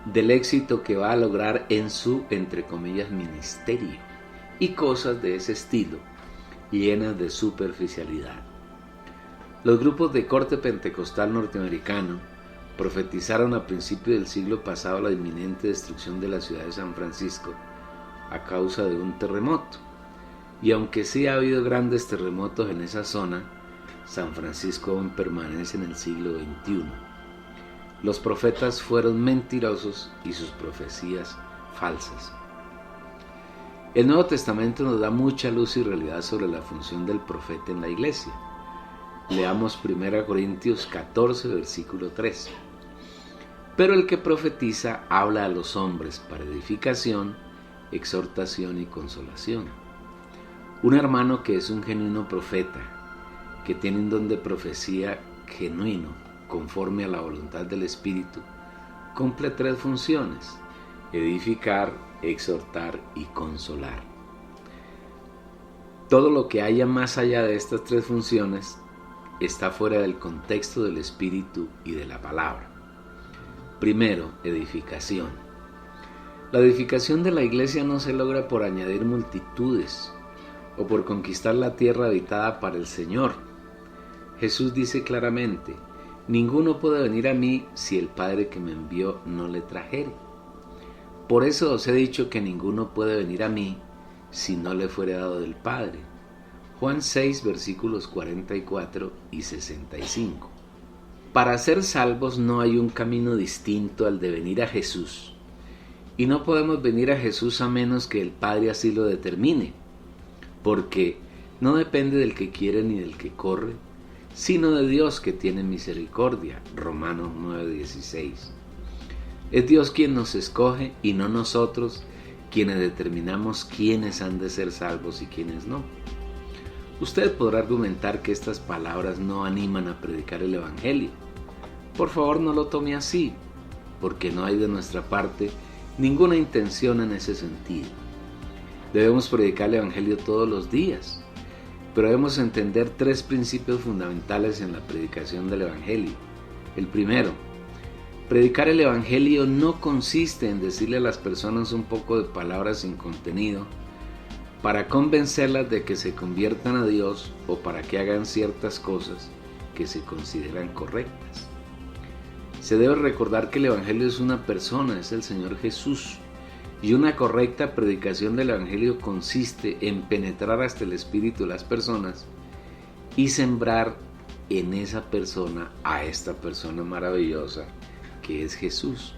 del éxito que va a lograr en su, entre comillas, ministerio, y cosas de ese estilo, llenas de superficialidad. Los grupos de corte pentecostal norteamericano profetizaron a principios del siglo pasado la inminente destrucción de la ciudad de San Francisco a causa de un terremoto. Y aunque sí ha habido grandes terremotos en esa zona, San Francisco aún permanece en el siglo XXI. Los profetas fueron mentirosos y sus profecías falsas. El Nuevo Testamento nos da mucha luz y realidad sobre la función del profeta en la iglesia. Leamos 1 Corintios 14, versículo 3. Pero el que profetiza habla a los hombres para edificación, exhortación y consolación. Un hermano que es un genuino profeta, que tiene un don de profecía genuino, conforme a la voluntad del Espíritu, cumple 3 funciones: edificar, exhortar y consolar. Todo lo que haya más allá de estas 3 funciones está fuera del contexto del Espíritu y de la palabra. Primero, edificación. La edificación de la iglesia no se logra por añadir multitudes o por conquistar la tierra habitada para el Señor. Jesús dice claramente: ninguno puede venir a mí si el Padre que me envió no le trajere. Por eso os he dicho que ninguno puede venir a mí si no le fuere dado del Padre. Juan 6, versículos 44 y 65. Para ser salvos no hay un camino distinto al de venir a Jesús. Y no podemos venir a Jesús a menos que el Padre así lo determine, porque no depende del que quiere ni del que corre, sino de Dios que tiene misericordia. Romanos 9:16. Es Dios quien nos escoge y no nosotros quienes determinamos quiénes han de ser salvos y quiénes no. Usted podrá argumentar que estas palabras no animan a predicar el Evangelio. Por favor, no lo tome así, porque no hay de nuestra parte ninguna intención en ese sentido. Debemos predicar el Evangelio todos los días, pero debemos entender 3 principios fundamentales en la predicación del Evangelio. El primero, predicar el Evangelio no consiste en decirle a las personas un poco de palabras sin contenido para convencerlas de que se conviertan a Dios o para que hagan ciertas cosas que se consideran correctas. Se debe recordar que el Evangelio es una persona, es el Señor Jesús, y una correcta predicación del Evangelio consiste en penetrar hasta el espíritu de las personas y sembrar en esa persona a esta persona maravillosa que es Jesús.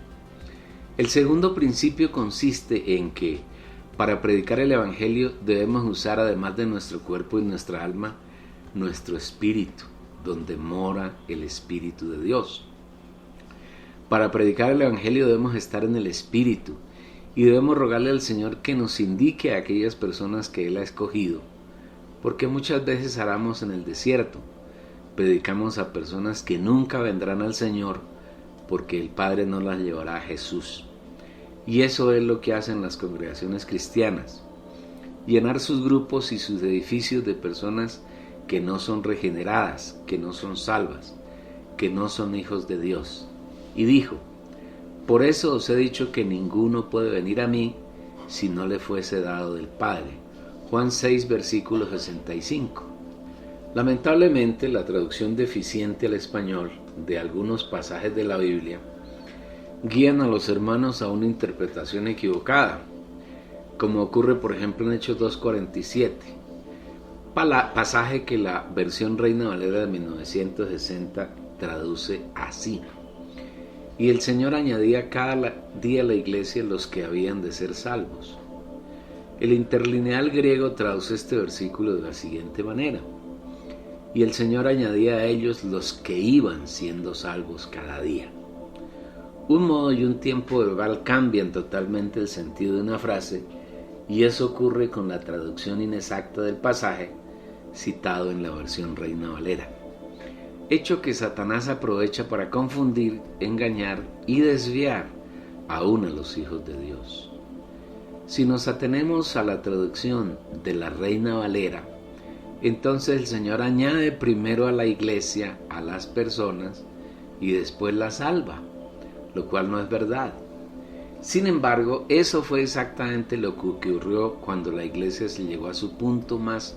El segundo principio consiste en que para predicar el Evangelio debemos usar, además de nuestro cuerpo y nuestra alma, nuestro espíritu, donde mora el Espíritu de Dios. Para predicar el Evangelio debemos estar en el Espíritu y debemos rogarle al Señor que nos indique a aquellas personas que Él ha escogido, porque muchas veces aramos en el desierto, predicamos a personas que nunca vendrán al Señor porque el Padre no las llevará a Jesús. Y eso es lo que hacen las congregaciones cristianas, llenar sus grupos y sus edificios de personas que no son regeneradas, que no son salvas, que no son hijos de Dios. Y dijo: por eso os he dicho que ninguno puede venir a mí si no le fuese dado del Padre. Juan 6, versículo 65. Lamentablemente, la traducción deficiente al español de algunos pasajes de la Biblia guían a los hermanos a una interpretación equivocada, como ocurre por ejemplo en Hechos 2:47, pasaje que la versión Reina Valera de 1960 traduce así: y el Señor añadía cada día a la iglesia los que habían de ser salvos. El interlineal griego traduce este versículo de la siguiente manera: y el Señor añadía a ellos los que iban siendo salvos cada día. Un modo y un tiempo verbal cambian totalmente el sentido de una frase, y eso ocurre con la traducción inexacta del pasaje citado en la versión Reina Valera. Hecho que Satanás aprovecha para confundir, engañar y desviar aún a los hijos de Dios. Si nos atenemos a la traducción de la Reina Valera, entonces el Señor añade primero a la iglesia a las personas y después la salva, lo cual no es verdad. Sin embargo, eso fue exactamente lo que ocurrió cuando la iglesia se llegó a su punto más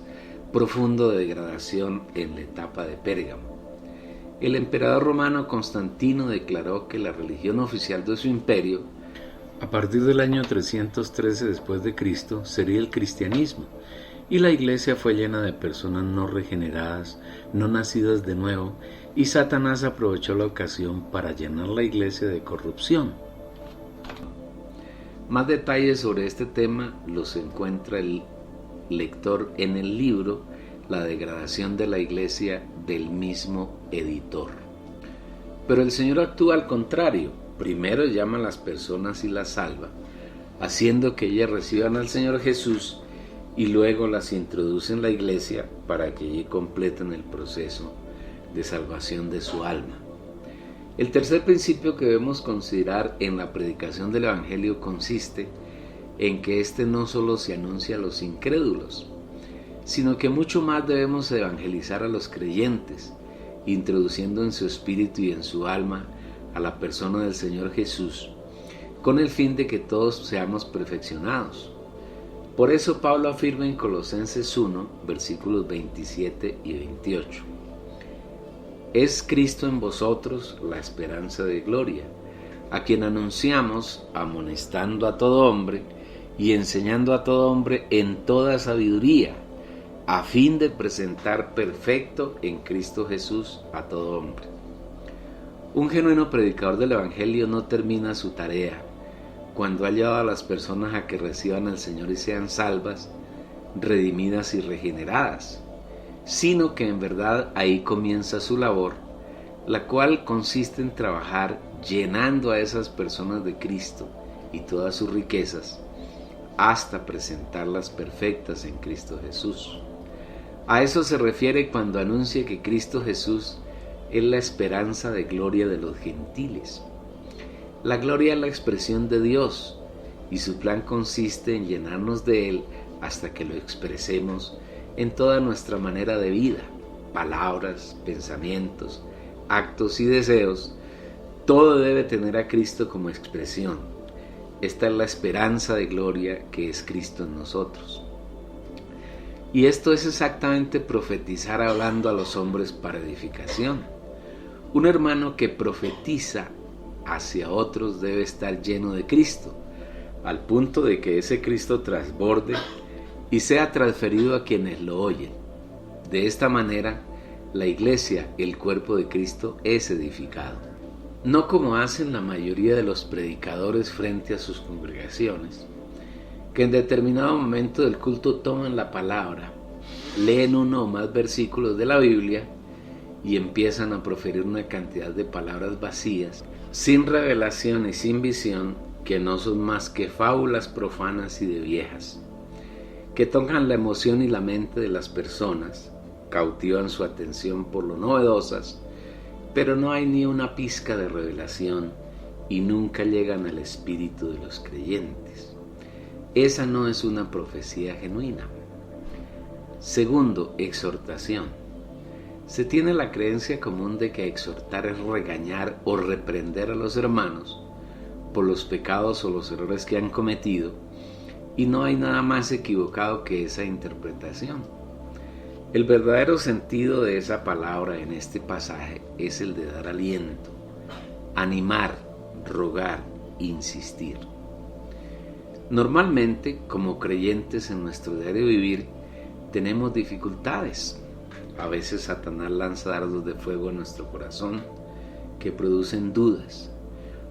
profundo de degradación en la etapa de Pérgamo. El emperador romano Constantino declaró que la religión oficial de su imperio, a partir del año 313 después de Cristo, sería el cristianismo, y la iglesia fue llena de personas no regeneradas, no nacidas de nuevo, y Satanás aprovechó la ocasión para llenar la iglesia de corrupción. Más detalles sobre este tema los encuentra el lector en el libro La degradación de la iglesia del mismo editor. Pero el Señor actúa al contrario. Primero llama a las personas y las salva, haciendo que ellas reciban al Señor Jesús, y luego las introduce en la iglesia para que allí completen el proceso de salvación de su alma. El tercer principio que debemos considerar en la predicación del Evangelio consiste en que éste no solo se anuncia a los incrédulos, sino que mucho más debemos evangelizar a los creyentes, introduciendo en su espíritu y en su alma a la persona del Señor Jesús, con el fin de que todos seamos perfeccionados. Por eso Pablo afirma en Colosenses 1, versículos 27 y 28: es Cristo en vosotros la esperanza de gloria, a quien anunciamos, amonestando a todo hombre y enseñando a todo hombre en toda sabiduría, a fin de presentar perfecto en Cristo Jesús a todo hombre. Un genuino predicador del Evangelio no termina su tarea cuando ha llevado a las personas a que reciban al Señor y sean salvas, redimidas y regeneradas, sino que en verdad ahí comienza su labor, la cual consiste en trabajar llenando a esas personas de Cristo y todas sus riquezas, hasta presentarlas perfectas en Cristo Jesús. A eso se refiere cuando anuncia que Cristo Jesús es la esperanza de gloria de los gentiles. La gloria es la expresión de Dios y su plan consiste en llenarnos de Él hasta que lo expresemos en toda nuestra manera de vida, palabras, pensamientos, actos y deseos. Todo debe tener a Cristo como expresión. Esta es la esperanza de gloria que es Cristo en nosotros. Y esto es exactamente profetizar hablando a los hombres para edificación. Un hermano que profetiza hacia otros debe estar lleno de Cristo, al punto de que ese Cristo transborde y sea transferido a quienes lo oyen. De esta manera, la iglesia, el cuerpo de Cristo, es edificado. No como hacen la mayoría de los predicadores frente a sus congregaciones, que en determinado momento del culto toman la palabra, leen uno o más versículos de la Biblia y empiezan a proferir una cantidad de palabras vacías, sin revelación y sin visión, que no son más que fábulas profanas y de viejas, que tocan la emoción y la mente de las personas, cautivan su atención por lo novedosas, pero no hay ni una pizca de revelación y nunca llegan al espíritu de los creyentes. Esa no es una profecía genuina. Segundo, exhortación. Se tiene la creencia común de que exhortar es regañar o reprender a los hermanos por los pecados o los errores que han cometido, y no hay nada más equivocado que esa interpretación. El verdadero sentido de esa palabra en este pasaje es el de dar aliento, animar, rogar, insistir. Normalmente, como creyentes en nuestro diario vivir, tenemos dificultades. A veces Satanás lanza dardos de fuego a nuestro corazón que producen dudas.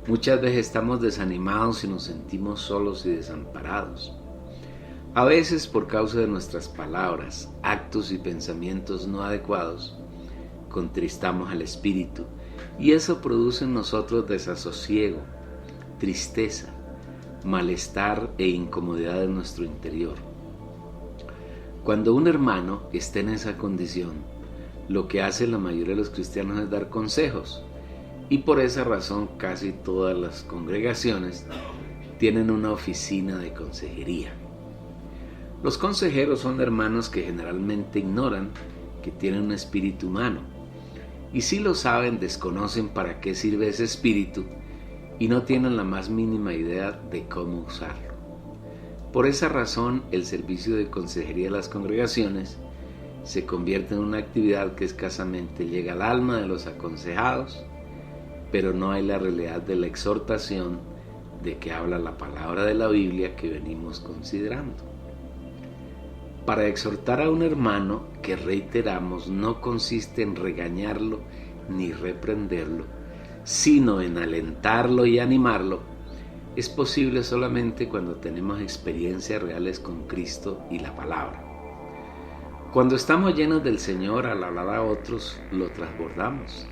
Muchas veces estamos desanimados y nos sentimos solos y desamparados. A veces, por causa de nuestras palabras, actos y pensamientos no adecuados, contristamos al espíritu y eso produce en nosotros desasosiego, tristeza, malestar e incomodidad en nuestro interior. Cuando un hermano está en esa condición, lo que hace la mayoría de los cristianos es dar consejos, y por esa razón casi todas las congregaciones tienen una oficina de consejería. Los consejeros son hermanos que generalmente ignoran que tienen un espíritu humano, y si lo saben, desconocen para qué sirve ese espíritu y no tienen la más mínima idea de cómo usarlo. Por esa razón, el servicio de consejería de las congregaciones se convierte en una actividad que escasamente llega al alma de los aconsejados, pero no hay la realidad de la exhortación de que habla la palabra de la Biblia que venimos considerando. Para exhortar a un hermano, que reiteramos, no consiste en regañarlo ni reprenderlo, sino en alentarlo y animarlo, es posible solamente cuando tenemos experiencias reales con Cristo y la palabra. Cuando estamos llenos del Señor, al hablar a otros, lo transbordamos.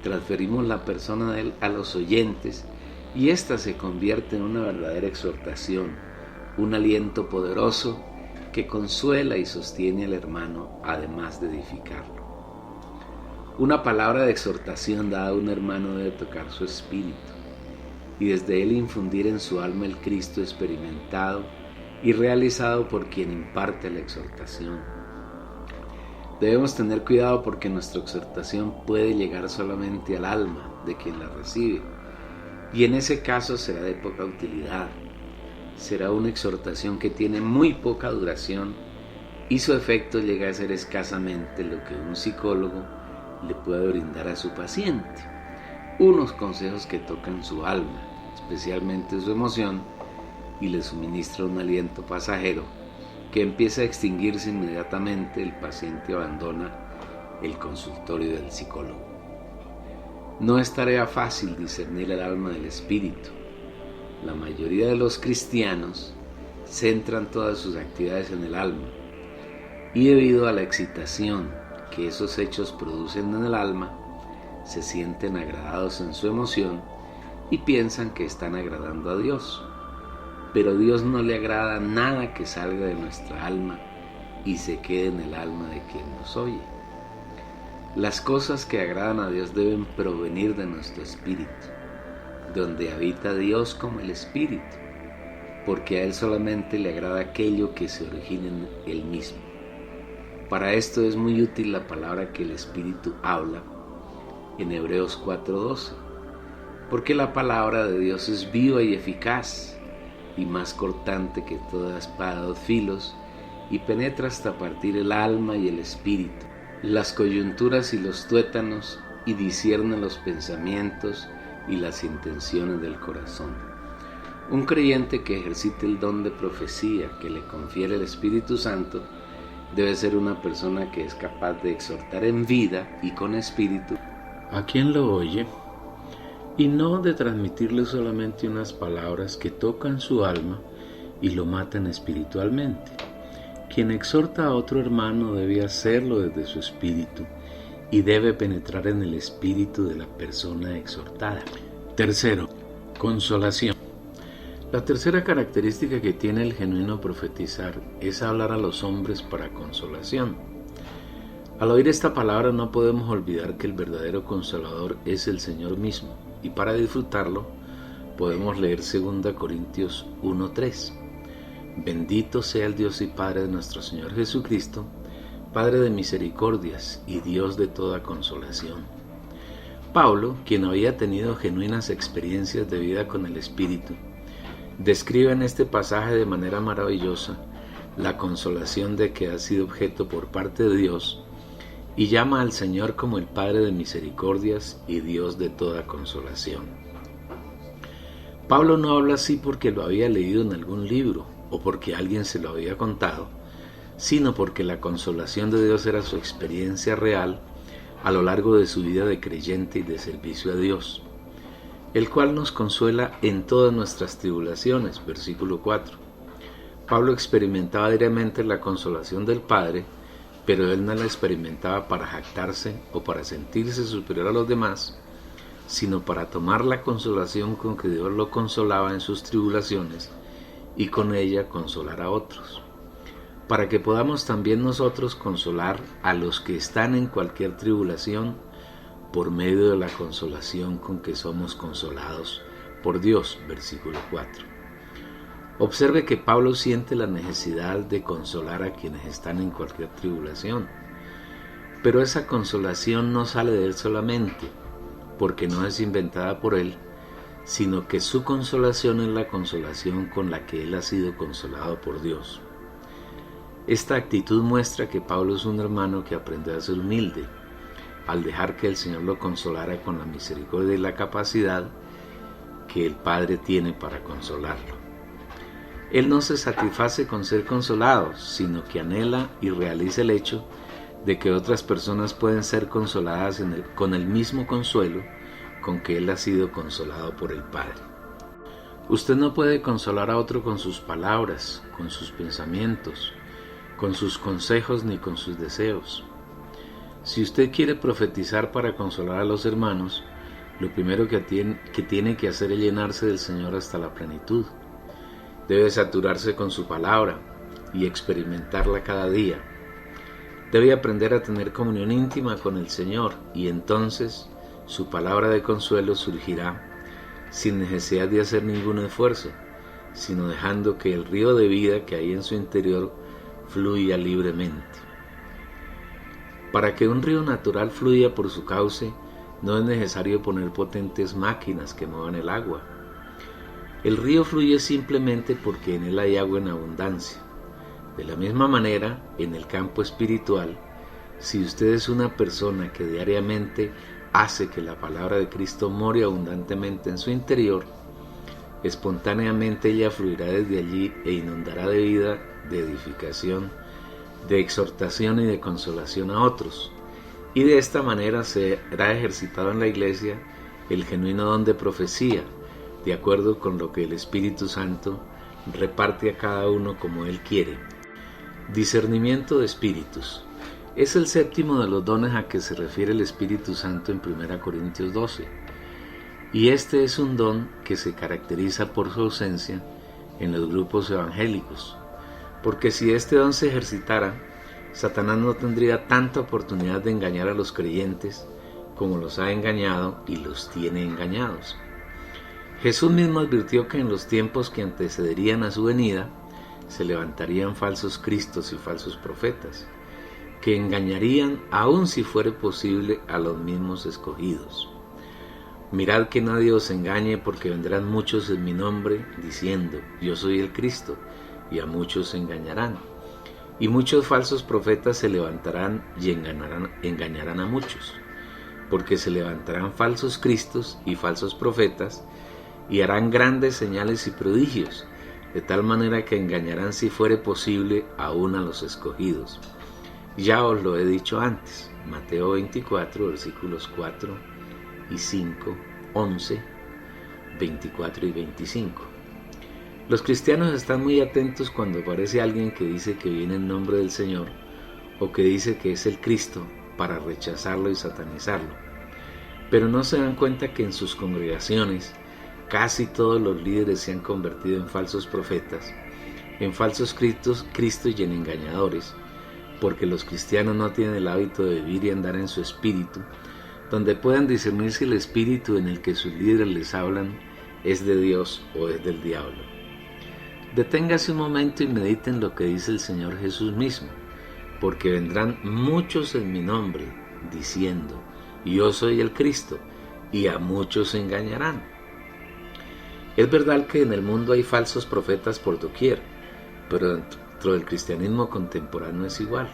Transferimos la persona de Él a los oyentes y ésta se convierte en una verdadera exhortación, un aliento poderoso que consuela y sostiene al hermano, además de edificarlo. Una palabra de exhortación dada a un hermano debe tocar su espíritu y desde él infundir en su alma el Cristo experimentado y realizado por quien imparte la exhortación. Debemos tener cuidado porque nuestra exhortación puede llegar solamente al alma de quien la recibe, y en ese caso será de poca utilidad. Será una exhortación que tiene muy poca duración y su efecto llega a ser escasamente lo que un psicólogo le puede brindar a su paciente: unos consejos que tocan su alma, especialmente su emoción, y le suministra un aliento pasajero que empieza a extinguirse inmediatamente, el paciente abandona el consultorio del psicólogo. No es tarea fácil discernir el alma del espíritu. La mayoría de los cristianos centran todas sus actividades en el alma, y debido a la excitación que esos hechos producen en el alma, se sienten agradados en su emoción y piensan que están agradando a Dios. Pero Dios no le agrada nada que salga de nuestra alma y se quede en el alma de quien nos oye. Las cosas que agradan a Dios deben provenir de nuestro espíritu, donde habita Dios como el espíritu, porque a Él solamente le agrada aquello que se origina en Él mismo. Para esto es muy útil la palabra que el espíritu habla en Hebreos 4:12, porque la palabra de Dios es viva y eficaz, y más cortante que toda espada de 2 filos, y penetra hasta partir el alma y el espíritu, las coyunturas y los tuétanos, y discierne los pensamientos y las intenciones del corazón. Un creyente que ejercite el don de profecía que le confiere el Espíritu Santo debe ser una persona que es capaz de exhortar en vida y con espíritu a quien lo oye, y no de transmitirle solamente unas palabras que tocan su alma y lo matan espiritualmente. Quien exhorta a otro hermano debe hacerlo desde su espíritu y debe penetrar en el espíritu de la persona exhortada. Tercero, consolación. La tercera característica que tiene el genuino profetizar es hablar a los hombres para consolación. Al oír esta palabra no podemos olvidar que el verdadero consolador es el Señor mismo, y para disfrutarlo podemos leer 2 Corintios 1:3. Bendito sea el Dios y Padre de nuestro Señor Jesucristo, Padre de misericordias y Dios de toda consolación. Pablo, quien había tenido genuinas experiencias de vida con el Espíritu, describe en este pasaje de manera maravillosa la consolación de que ha sido objeto por parte de Dios, y llama al Señor como el Padre de misericordias y Dios de toda consolación. Pablo no habla así porque lo había leído en algún libro o porque alguien se lo había contado, sino porque la consolación de Dios era su experiencia real a lo largo de su vida de creyente y de servicio a Dios, el cual nos consuela en todas nuestras tribulaciones. Versículo 4. Pablo experimentaba diariamente la consolación del Padre, pero él no la experimentaba para jactarse o para sentirse superior a los demás, sino para tomar la consolación con que Dios lo consolaba en sus tribulaciones y con ella consolar a otros, para que podamos también nosotros consolar a los que están en cualquier tribulación por medio de la consolación con que somos consolados por Dios. Versículo 4. Observe que Pablo siente la necesidad de consolar a quienes están en cualquier tribulación, pero esa consolación no sale de él solamente, porque no es inventada por él, sino que su consolación es la consolación con la que él ha sido consolado por Dios. Esta actitud muestra que Pablo es un hermano que aprendió a ser humilde, al dejar que el Señor lo consolara con la misericordia y la capacidad que el Padre tiene para consolarlo. Él no se satisface con ser consolado, sino que anhela y realiza el hecho de que otras personas pueden ser consoladas con el mismo consuelo con que él ha sido consolado por el Padre. Usted no puede consolar a otro con sus palabras, con sus pensamientos, con sus consejos ni con sus deseos. Si usted quiere profetizar para consolar a los hermanos, lo primero que tiene que hacer es llenarse del Señor hasta la plenitud. Debe saturarse con su palabra y experimentarla cada día. Debe aprender a tener comunión íntima con el Señor, y entonces su palabra de consuelo surgirá sin necesidad de hacer ningún esfuerzo, sino dejando que el río de vida que hay en su interior fluya libremente. Para que un río natural fluya por su cauce, no es necesario poner potentes máquinas que muevan el agua. El río fluye simplemente porque en él hay agua en abundancia. De la misma manera, en el campo espiritual, si usted es una persona que diariamente hace que la palabra de Cristo more abundantemente en su interior, espontáneamente ella fluirá desde allí e inundará de vida de edificación, de exhortación y de consolación a otros. Y de esta manera será ejercitado en la iglesia el genuino don de profecía, de acuerdo con lo que el Espíritu Santo reparte a cada uno como Él quiere. Discernimiento de espíritus. Es el séptimo de los dones a que se refiere el Espíritu Santo en 1 Corintios 12. Y este es un don que se caracteriza por su ausencia en los grupos evangélicos, porque si este don se ejercitara, Satanás no tendría tanta oportunidad de engañar a los creyentes como los ha engañado y los tiene engañados. Jesús mismo advirtió que en los tiempos que antecederían a su venida se levantarían falsos cristos y falsos profetas, que engañarían, aun si fuere posible, a los mismos escogidos. Mirad que nadie os engañe, porque vendrán muchos en mi nombre, diciendo, yo soy el Cristo, y a muchos engañarán. Y muchos falsos profetas se levantarán y engañarán a muchos, porque se levantarán falsos cristos y falsos profetas, y harán grandes señales y prodigios, de tal manera que engañarán, si fuere posible, aún a los escogidos. Ya os lo he dicho antes. Mateo 24, versículos 4 y 5, 11, 24 y 25. Los cristianos están muy atentos cuando aparece alguien que dice que viene en nombre del Señor o que dice que es el Cristo, para rechazarlo y satanizarlo. Pero no se dan cuenta que en sus congregaciones casi todos los líderes se han convertido en falsos profetas, en falsos cristos y en engañadores, porque los cristianos no tienen el hábito de vivir y andar en su espíritu, donde puedan discernir si el espíritu en el que sus líderes les hablan es de Dios o es del diablo. Deténgase un momento y medite en lo que dice el Señor Jesús mismo, porque vendrán muchos en mi nombre, diciendo, yo soy el Cristo, y a muchos engañarán. Es verdad que en el mundo hay falsos profetas por doquier, pero dentro del cristianismo contemporáneo es igual.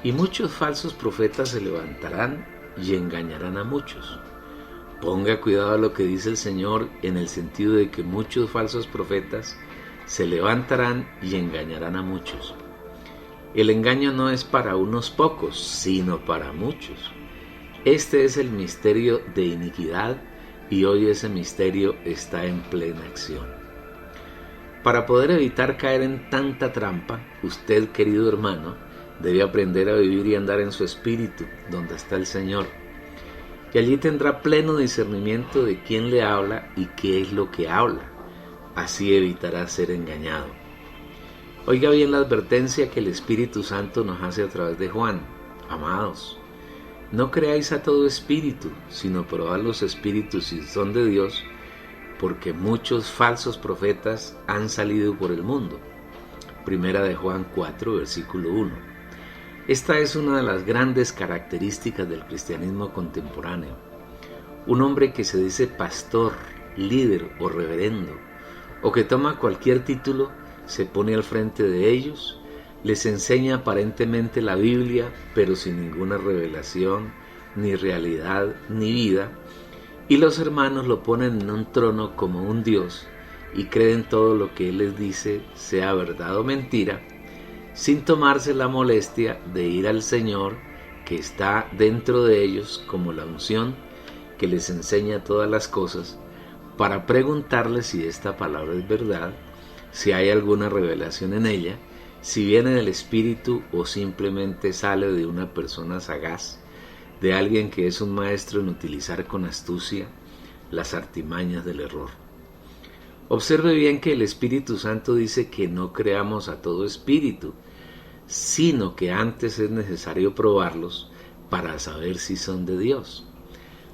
Y muchos falsos profetas se levantarán y engañarán a muchos. Ponga cuidado a lo que dice el Señor, en el sentido de que muchos falsos profetas se levantarán y engañarán a muchos. El engaño no es para unos pocos, sino para muchos. Este es el misterio de iniquidad, y hoy ese misterio está en plena acción. Para poder evitar caer en tanta trampa, usted, querido hermano, debe aprender a vivir y andar en su espíritu, donde está el Señor. Y allí tendrá pleno discernimiento de quién le habla y qué es lo que habla. Así evitará ser engañado. Oiga bien la advertencia que el Espíritu Santo nos hace a través de Juan. Amados, no creáis a todo espíritu, sino probad los espíritus si son de Dios, porque muchos falsos profetas han salido por el mundo. Primera de Juan 4, versículo 1. Esta es una de las grandes características del cristianismo contemporáneo. Un hombre que se dice pastor, líder o reverendo, o que toma cualquier título, se pone al frente de ellos, les enseña aparentemente la Biblia, pero sin ninguna revelación, ni realidad, ni vida, y los hermanos lo ponen en un trono como un Dios, y creen todo lo que Él les dice, sea verdad o mentira, sin tomarse la molestia de ir al Señor, que está dentro de ellos como la unción, que les enseña todas las cosas, para preguntarle si esta palabra es verdad, si hay alguna revelación en ella, si viene del Espíritu o simplemente sale de una persona sagaz, de alguien que es un maestro en utilizar con astucia las artimañas del error. Observe bien que el Espíritu Santo dice que no creamos a todo espíritu, sino que antes es necesario probarlos para saber si son de Dios.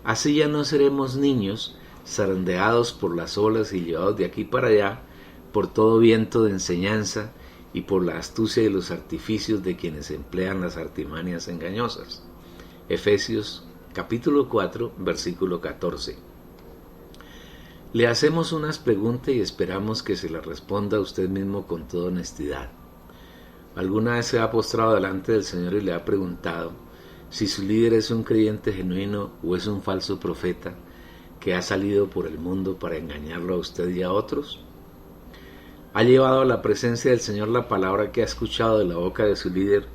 Así ya no seremos niños zarandeados por las olas y llevados de aquí para allá por todo viento de enseñanza y por la astucia y los artificios de quienes emplean las artimañas engañosas. Efesios capítulo 4, versículo 14. Le hacemos unas preguntas y esperamos que se las responda usted mismo con toda honestidad. ¿Alguna vez se ha postrado delante del Señor y le ha preguntado si su líder es un creyente genuino o es un falso profeta que ha salido por el mundo para engañarlo a usted y a otros? Ha llevado a la presencia del Señor la palabra que ha escuchado de la boca de su líder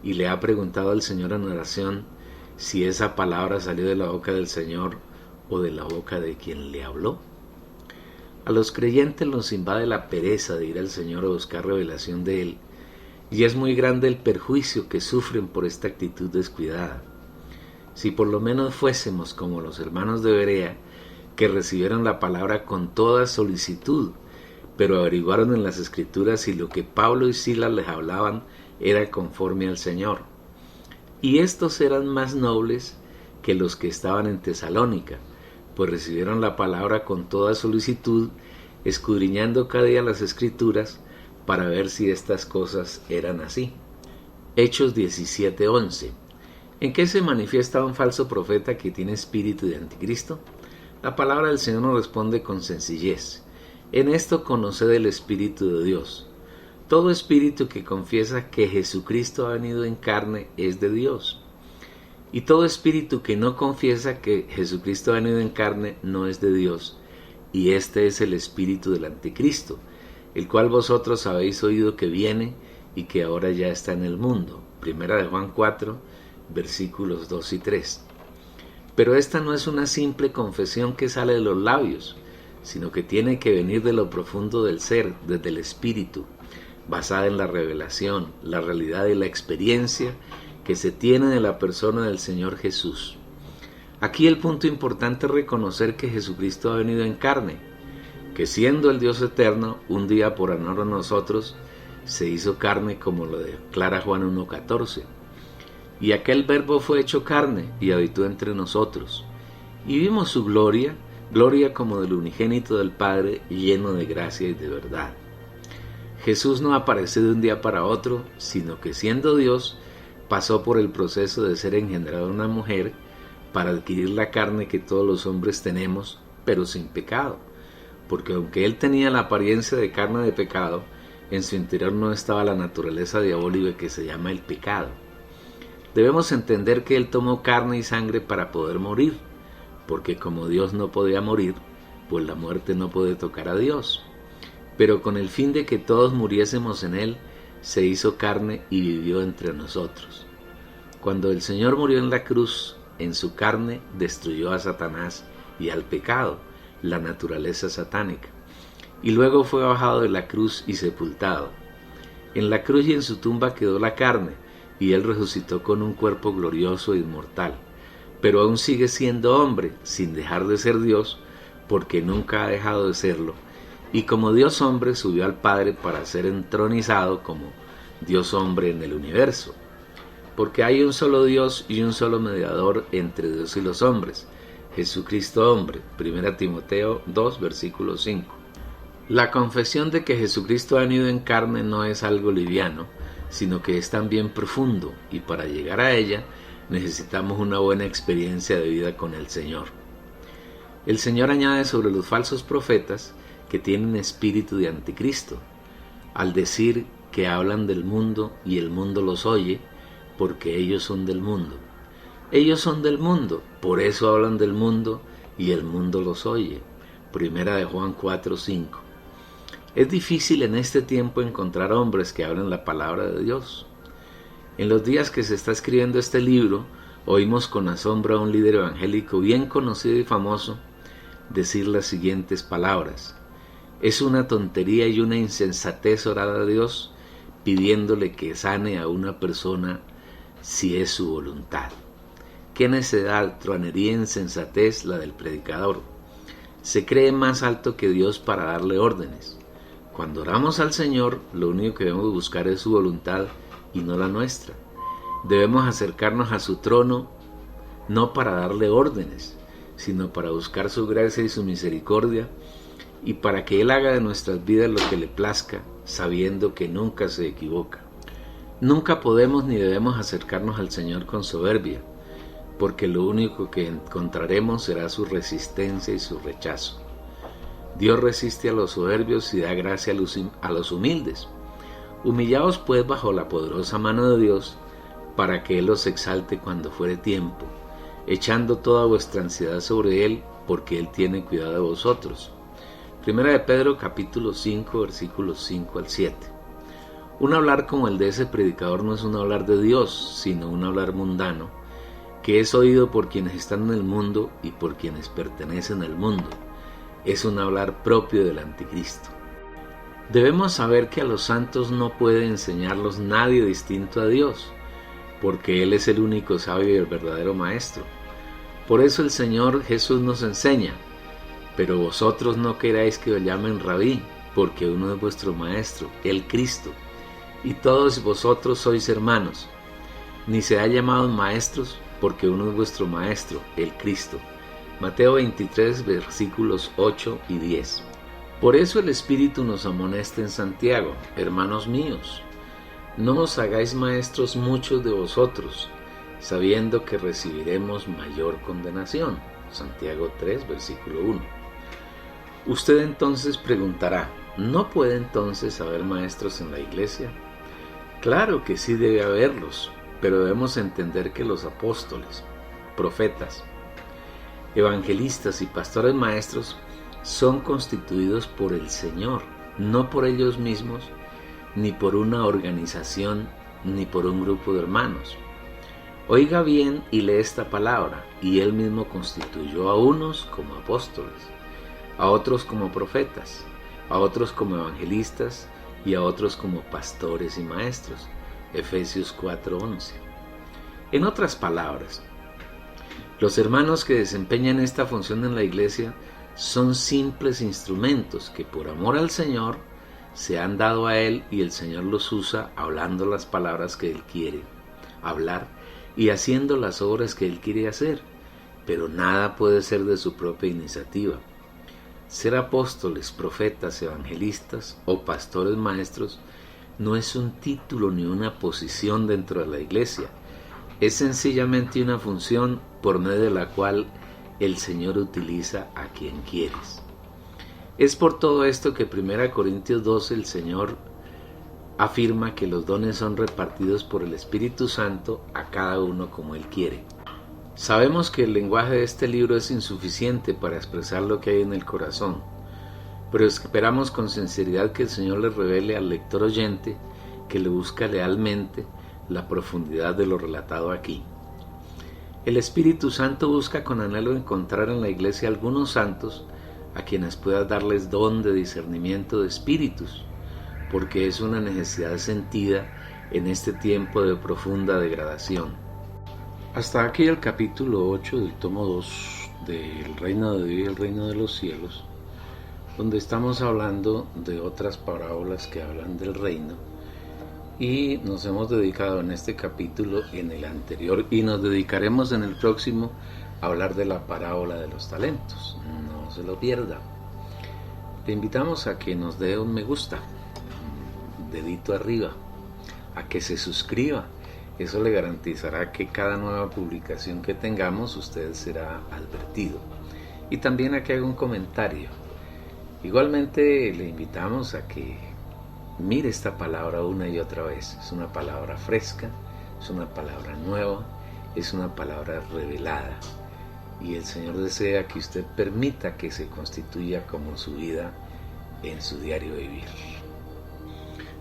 y le ha preguntado al Señor en oración si esa palabra salió de la boca del Señor o de la boca de quien le habló. A los creyentes los invade la pereza de ir al Señor a buscar revelación de Él, y es muy grande el perjuicio que sufren por esta actitud descuidada. Si por lo menos fuésemos como los hermanos de Berea, que recibieron la palabra con toda solicitud, pero averiguaron en las Escrituras si lo que Pablo y Silas les hablaban era conforme al Señor. Y estos eran más nobles que los que estaban en Tesalónica, pues recibieron la palabra con toda solicitud, escudriñando cada día las Escrituras para ver si estas cosas eran así. Hechos 17:11. ¿En qué se manifiesta un falso profeta que tiene espíritu de anticristo? La palabra del Señor nos responde con sencillez. En esto conoced el Espíritu de Dios. Todo espíritu que confiesa que Jesucristo ha venido en carne es de Dios. Y todo espíritu que no confiesa que Jesucristo ha venido en carne no es de Dios. Y este es el espíritu del anticristo, el cual vosotros habéis oído que viene y que ahora ya está en el mundo. Primera de Juan 4, versículos 2 y 3. Pero esta no es una simple confesión que sale de los labios, sino que tiene que venir de lo profundo del ser, desde el espíritu, basada en la revelación, la realidad y la experiencia que se tiene de la persona del Señor Jesús. Aquí el punto importante es reconocer que Jesucristo ha venido en carne, que siendo el Dios eterno, un día por amor a nosotros, se hizo carne como lo declara Juan 1:14. Y aquel verbo fue hecho carne y habitó entre nosotros. Y vimos su gloria, gloria como del unigénito del Padre, lleno de gracia y de verdad. Jesús no apareció de un día para otro, sino que siendo Dios, pasó por el proceso de ser engendrado de una mujer para adquirir la carne que todos los hombres tenemos, pero sin pecado. Porque aunque Él tenía la apariencia de carne de pecado, en su interior no estaba la naturaleza diabólica que se llama el pecado. Debemos entender que Él tomó carne y sangre para poder morir, porque como Dios no podía morir, pues la muerte no puede tocar a Dios. Pero con el fin de que todos muriésemos en Él, se hizo carne y vivió entre nosotros. Cuando el Señor murió en la cruz, en su carne destruyó a Satanás y al pecado, la naturaleza satánica, y luego fue bajado de la cruz y sepultado. En la cruz y en su tumba quedó la carne, y Él resucitó con un cuerpo glorioso e inmortal, pero aún sigue siendo hombre, sin dejar de ser Dios, porque nunca ha dejado de serlo, y como Dios hombre subió al Padre para ser entronizado como Dios hombre en el universo, porque hay un solo Dios y un solo mediador entre Dios y los hombres, Jesucristo hombre. 1 Timoteo 2, versículo 5. La confesión de que Jesucristo ha venido en carne no es algo liviano, sino que es también profundo, y para llegar a ella necesitamos una buena experiencia de vida con el Señor. El Señor añade sobre los falsos profetas que tienen espíritu de anticristo, al decir que hablan del mundo y el mundo los oye, porque ellos son del mundo. Ellos son del mundo, por eso hablan del mundo y el mundo los oye. Primera de Juan 4:5. Es difícil en este tiempo encontrar hombres que hablen la palabra de Dios. En los días que se está escribiendo este libro, oímos con asombro a un líder evangélico bien conocido y famoso decir las siguientes palabras: es una tontería y una insensatez orar a Dios pidiéndole que sane a una persona si es su voluntad. Qué necedad, truanería e insensatez la del predicador. Se cree más alto que Dios para darle órdenes. Cuando oramos al Señor, lo único que debemos buscar es su voluntad y no la nuestra. Debemos acercarnos a su trono no para darle órdenes, sino para buscar su gracia y su misericordia, y para que Él haga de nuestras vidas lo que le plazca, sabiendo que nunca se equivoca. Nunca podemos ni debemos acercarnos al Señor con soberbia, porque lo único que encontraremos será su resistencia y su rechazo. Dios resiste a los soberbios y da gracia a los humildes. Humillaos pues bajo la poderosa mano de Dios, para que Él os exalte cuando fuere tiempo, echando toda vuestra ansiedad sobre Él, porque Él tiene cuidado de vosotros. Primera de Pedro capítulo 5 versículos 5 al 7. Un hablar como el de ese predicador no es un hablar de Dios, sino un hablar mundano, que es oído por quienes están en el mundo y por quienes pertenecen al mundo. Es un hablar propio del anticristo. Debemos saber que a los santos no puede enseñarlos nadie distinto a Dios, porque Él es el único sabio y el verdadero maestro. Por eso el Señor Jesús nos enseña: pero vosotros no queráis que os llamen rabí, porque uno es vuestro maestro, el Cristo, y todos vosotros sois hermanos. Ni se ha llamado maestros, porque uno es vuestro maestro, el Cristo. Mateo 23 versículos 8 y 10. Por eso el Espíritu nos amonesta en Santiago: hermanos míos, no os hagáis maestros muchos de vosotros, sabiendo que recibiremos mayor condenación. Santiago 3 versículo 1. Usted entonces preguntará: ¿no puede entonces haber maestros en la iglesia? Claro que sí debe haberlos, pero debemos entender que los apóstoles, profetas, evangelistas y pastores maestros son constituidos por el Señor, no por ellos mismos, ni por una organización, ni por un grupo de hermanos. Oiga bien y lee esta palabra: y Él mismo constituyó a unos como apóstoles, a otros como profetas, a otros como evangelistas y a otros como pastores y maestros. Efesios 4:11. En otras palabras, los hermanos que desempeñan esta función en la iglesia son simples instrumentos que por amor al Señor se han dado a Él, y el Señor los usa hablando las palabras que Él quiere hablar y haciendo las obras que Él quiere hacer, pero nada puede ser de su propia iniciativa. Ser apóstoles, profetas, evangelistas o pastores maestros no es un título ni una posición dentro de la iglesia, es sencillamente una función por medio de la cual el Señor utiliza a quien quieres. Es por todo esto que 1 Corintios 12 el Señor afirma que los dones son repartidos por el Espíritu Santo a cada uno como Él quiere. Sabemos que el lenguaje de este libro es insuficiente para expresar lo que hay en el corazón, pero esperamos con sinceridad que el Señor le revele al lector oyente que le busca lealmente la profundidad de lo relatado aquí. El Espíritu Santo busca con anhelo encontrar en la iglesia algunos santos a quienes pueda darles don de discernimiento de espíritus, porque es una necesidad sentida en este tiempo de profunda degradación. Hasta aquí el capítulo 8 del tomo 2 del Reino de Dios y el Reino de los Cielos, donde estamos hablando de otras parábolas que hablan del reino, y nos hemos dedicado en este capítulo, en el anterior, y nos dedicaremos en el próximo a hablar de la parábola de los talentos. No se lo pierda. Le invitamos a que nos dé un me gusta, un dedito arriba, a que se suscriba. Eso le garantizará que cada nueva publicación que tengamos usted será advertido. Y también a que haga un comentario. Igualmente le invitamos a que mire esta palabra una y otra vez. Es una palabra fresca, es una palabra nueva, es una palabra revelada. Y el Señor desea que usted permita que se constituya como su vida en su diario vivir.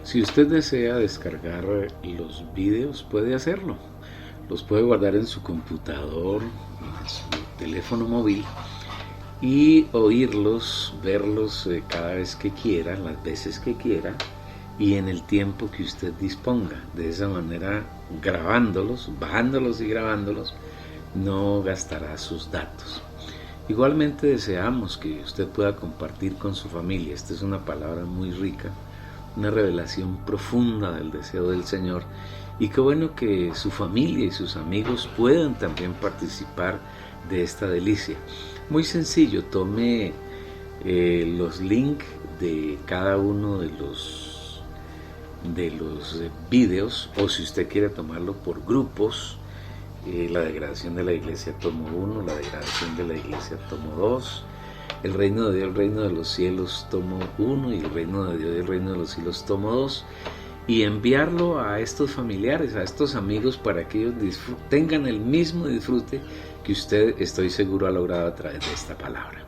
Si usted desea descargar los videos, puede hacerlo. Los puede guardar en su computador, en su teléfono móvil, y oírlos, verlos cada vez que quiera, las veces que quiera, y en el tiempo que usted disponga. De esa manera, grabándolos, bajándolos y grabándolos, no gastará sus datos. Igualmente deseamos que usted pueda compartir con su familia. Esta es una palabra muy rica, una revelación profunda del deseo del Señor, y qué bueno que su familia y sus amigos puedan también participar de esta delicia. Muy sencillo, tome los links de cada uno de los videos, o si usted quiere tomarlo por grupos, la degradación de la iglesia tomo 1, la degradación de la iglesia tomo 2, el reino de Dios, el reino de los cielos tomo 1, y el reino de Dios y el reino de los cielos tomo 2, y enviarlo a estos familiares, a estos amigos, para que ellos tengan el mismo disfrute que usted, estoy seguro, ha logrado a través de esta palabra.